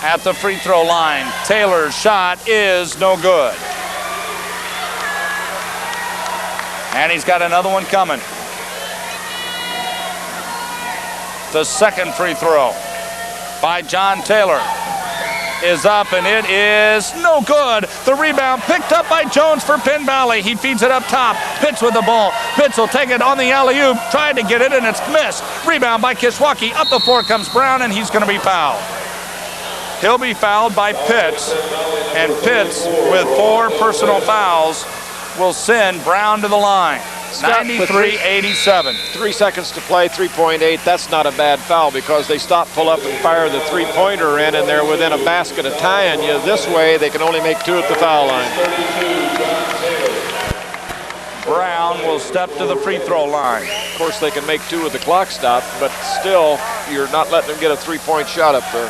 At the free throw line, Taylor's shot is no good. And he's got another one coming. The second free throw by John Taylor is up, and it is no good. The rebound picked up by Jones for Penn Valley. He feeds it up top. Pitts with the ball. Pitts will take it on the alley-oop. Tried to get it, and it's missed. Rebound by Kishwaukee. Up the floor comes Brown, and he's going to be fouled. He'll be fouled by Pitts, and Pitts, with 4 personal fouls, will send Brown to the line. 93-87. 3 seconds to play, 3.8. That's not a bad foul because they stop, pull up, and fire the three-pointer in, and they're within a basket of tying you. This way, they can only make 2 at the foul line. Brown will step to the free throw line. Of course, they can make 2 with the clock stopped, but still, you're not letting them get a 3-point shot up there.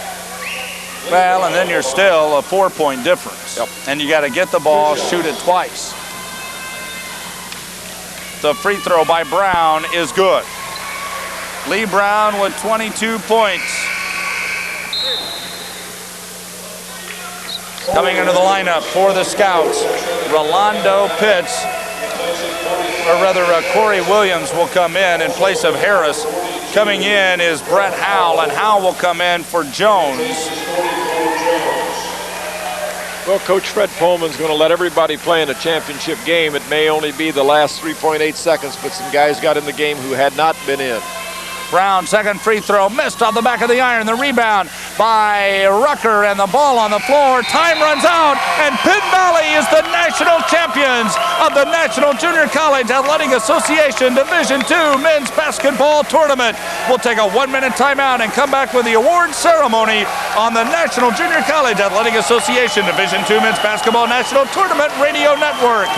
Well, and then you're still a 4-point difference. Yep. And you got to get the ball, shoot it twice. The free throw by Brown is good. Lee Brown with 22 points. Coming into the lineup for the Scouts, Rolando Pitts, or rather Corey Williams will come in place of Harris. Coming in is Brett Howell, and Howell will come in for Jones. Well, Coach Fred Pullman's going to let everybody play in a championship game. It may only be the last 3.8 seconds, but some guys got in the game who had not been in. Brown, second free throw, missed off the back of the iron. The rebound by Rucker, and the ball on the floor. Time runs out, and Penn Valley is the national champions of the National Junior College Athletic Association Division II Men's Basketball Tournament. We'll take a 1-minute timeout and come back with the award ceremony on the National Junior College Athletic Association Division II Men's Basketball National Tournament Radio Network.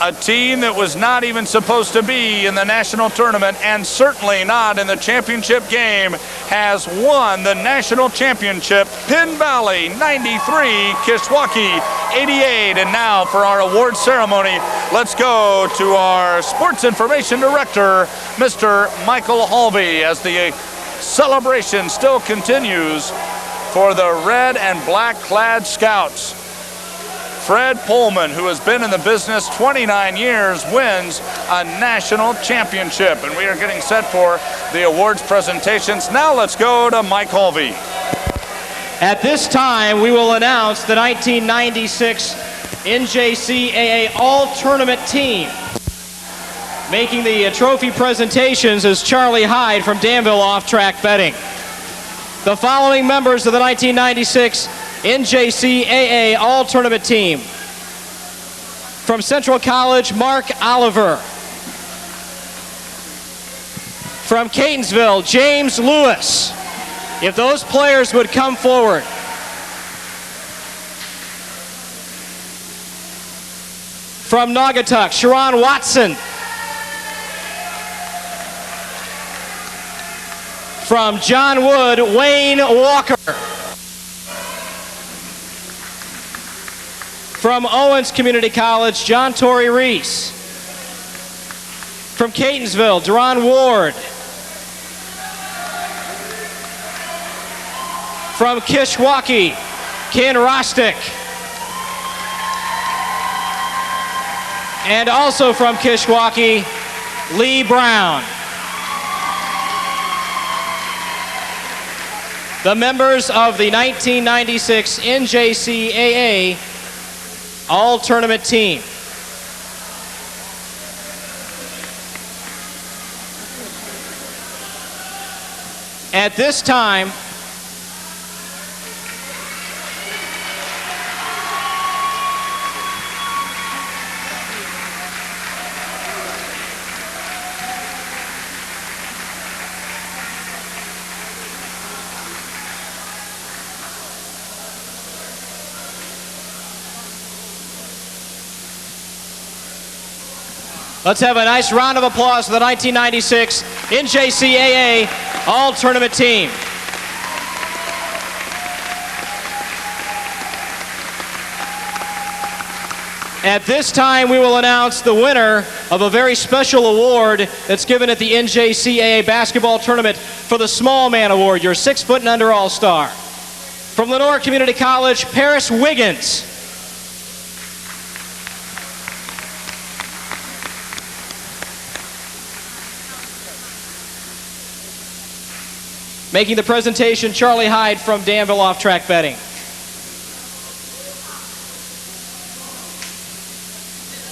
A team that was not even supposed to be in the national tournament and certainly not in the championship game has won the national championship. Penn Valley 93, Kishwaukee 88. And now for our award ceremony, let's go to our sports information director, Mr. Michael Halvey, as the celebration still continues for the red and black clad Scouts. Fred Pullman, who has been in the business 29 years, wins a national championship. And we are getting set for the awards presentations. Now let's go to Mike Halvey. At this time, we will announce the 1996 NJCAA All-Tournament team. Making the trophy presentations is Charlie Hyde from Danville Off-Track Betting. The following members of the 1996 NJCAA All-Tournament team. From Central College, Mark Oliver. From Catonsville, James Lewis. If those players would come forward. From Naugatuck, Sharon Watson. From John Wood, Wayne Walker. From Owens Community College, John Torrey Reese. From Catonsville, Deron Ward. From Kishwaukee, Ken Rostick. And also from Kishwaukee, Lee Brown. The members of the 1996 NJCAA All-Tournament team. At this time, let's have a nice round of applause for the 1996 NJCAA All-Tournament team. At this time, we will announce the winner of a very special award that's given at the NJCAA Basketball Tournament for the Small Man Award, your 6 foot and under All-Star. From Lenore Community College, Paris Wiggins. Making the presentation, Charlie Hyde from Danville Off-Track Betting.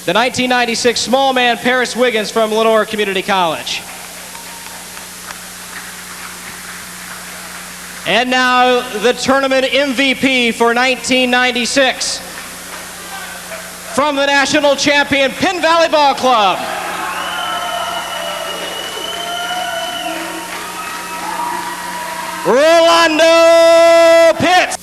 The 1996 small man, Paris Wiggins from Lenore Community College. And now the tournament MVP for 1996. From the national champion, Penn Valley Ball Club. Rolando Pitts.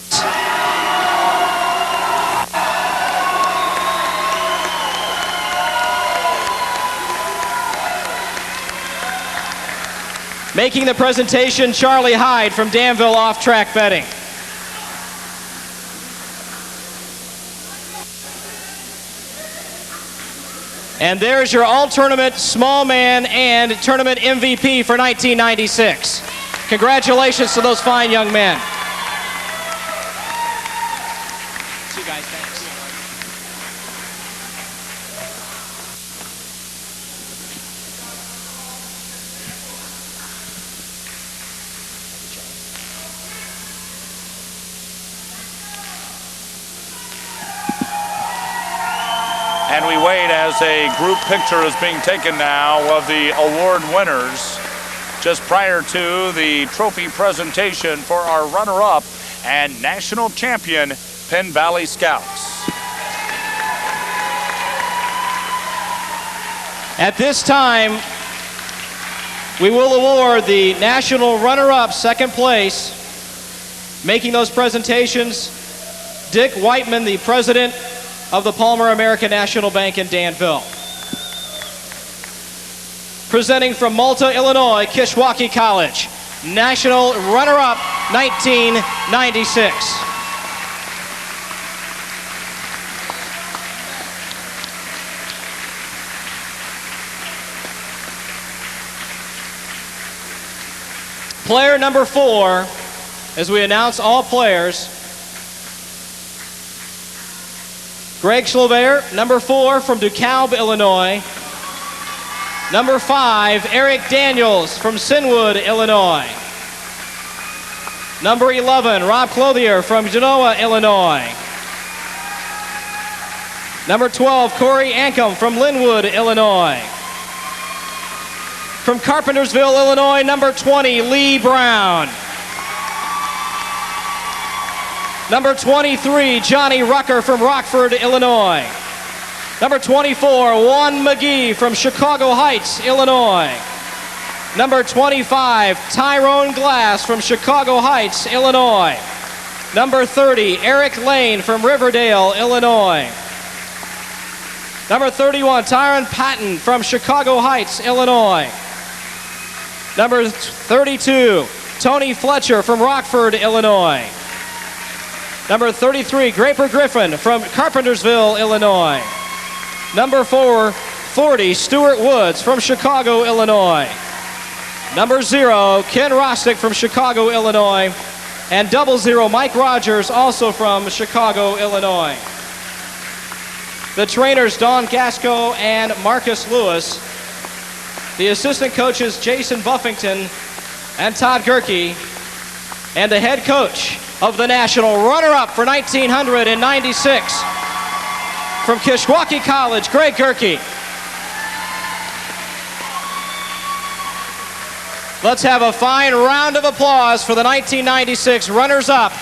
Making the presentation, Charlie Hyde from Danville Off-Track Betting. And there's your all-tournament small man and tournament MVP for 1996. Congratulations to those fine young men. See you guys, thanks. And we wait as a group picture is being taken now of the award winners, just prior to the trophy presentation for our runner-up and national champion, Penn Valley Scouts. At this time, we will award the national runner-up, second place. Making those presentations, Dick Whiteman, the president of the Palmer American National Bank in Danville. presenting from Malta, Illinois, Kishwaukee College. National runner-up, 1996. Player number 4, as we announce all players, Greg Schlover, number 4 from DeKalb, Illinois. Number 5, Eric Daniels from Sinwood, Illinois. Number 11, Rob Clothier from Genoa, Illinois. Number 12, Corey Ancombe from Linwood, Illinois. From Carpentersville, Illinois, number 20, Lee Brown. Number 23, Johnny Rucker from Rockford, Illinois. Number 24, Juan McGee from Chicago Heights, Illinois. Number 25, Tyrone Glass from Chicago Heights, Illinois. Number 30, Eric Lane from Riverdale, Illinois. Number 31, Tyron Patton from Chicago Heights, Illinois. Number 32, Tony Fletcher from Rockford, Illinois. Number 33, Graper Griffin from Carpentersville, Illinois. Number 40, Stuart Woods from Chicago, Illinois. Number 0, Ken Rostick from Chicago, Illinois. And 00, Mike Rogers, also from Chicago, Illinois. The trainers, Don Gasco and Marcus Lewis. The assistant coaches, Jason Buffington and Todd Gerke. And the head coach of the national runner-up for 1996 from Kishwaukee College, Greg Gerke. Let's have a fine round of applause for the 1996 runners-up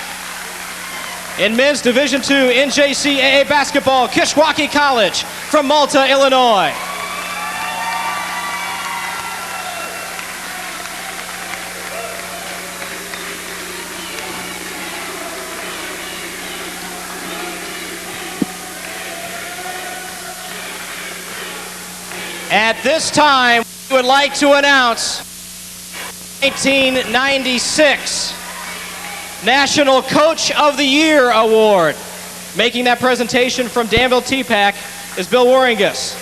in men's Division II NJCAA basketball, Kishwaukee College from Malta, Illinois. At this time, we would like to announce 1996 National Coach of the Year Award. Making that presentation from Danville TPAC is Bill Waringus.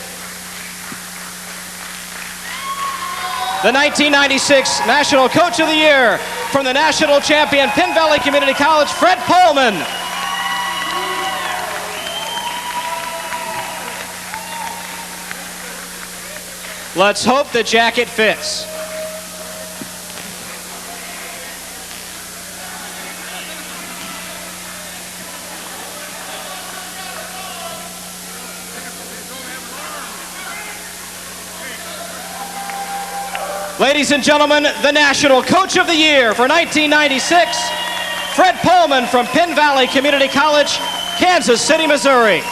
The 1996 National Coach of the Year from the national champion Penn Valley Community College, Fred Pullman. Let's hope the jacket fits. Ladies and gentlemen, the National Coach of the Year for 1996, Fred Pullman from Penn Valley Community College, Kansas City, Missouri.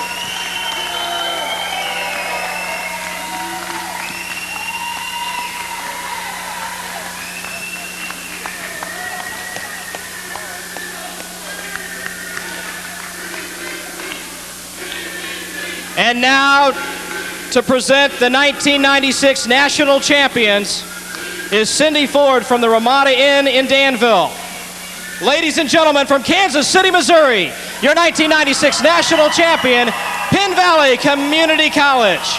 And now, to present the 1996 national champions is Cindy Ford from the Ramada Inn in Danville. Ladies and gentlemen, from Kansas City, Missouri, your 1996 national champion, Penn Valley Community College.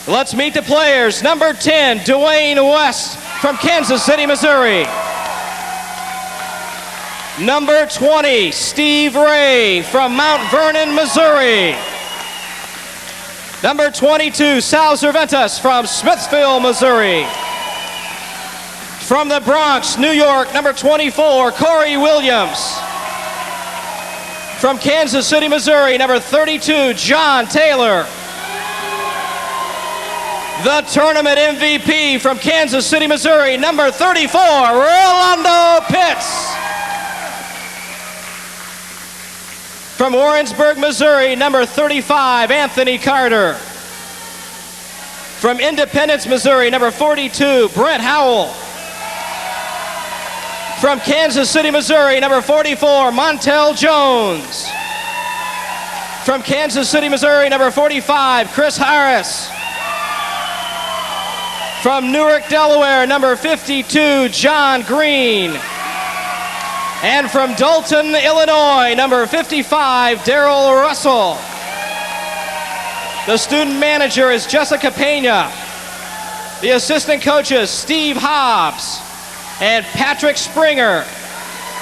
Let's meet the players. Number 10, Dwayne West from Kansas City, Missouri. Number 20, Steve Ray from Mount Vernon, Missouri. Number 22, Sal Cervantes from Smithville, Missouri. From the Bronx, New York, number 24, Corey Williams. From Kansas City, Missouri, number 32, John Taylor. The tournament MVP from Kansas City, Missouri, number 34, Rolando Pitts. From Warrensburg, Missouri, number 35, Anthony Carter. From Independence, Missouri, number 42, Brent Howell. From Kansas City, Missouri, number 44, Montel Jones. From Kansas City, Missouri, number 45, Chris Harris. From Newark, Delaware, number 52, John Green. And from Dalton, Illinois, number 55, Daryl Russell. The student manager is Jessica Pena. The assistant coaches, Steve Hobbs and Patrick Springer.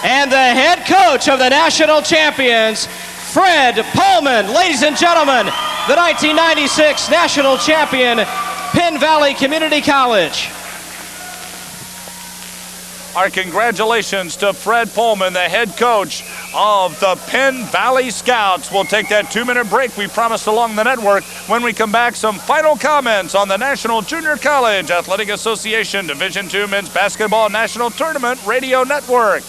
And the head coach of the national champions, Fred Pullman. Ladies and gentlemen, the 1996 national champion, Penn Valley Community College. Our congratulations to Fred Pullman, the head coach of the Penn Valley Scouts. We'll take that 2-minute break we promised along the network. When we come back, some final comments on the National Junior College Athletic Association Division II Men's Basketball National Tournament Radio Network.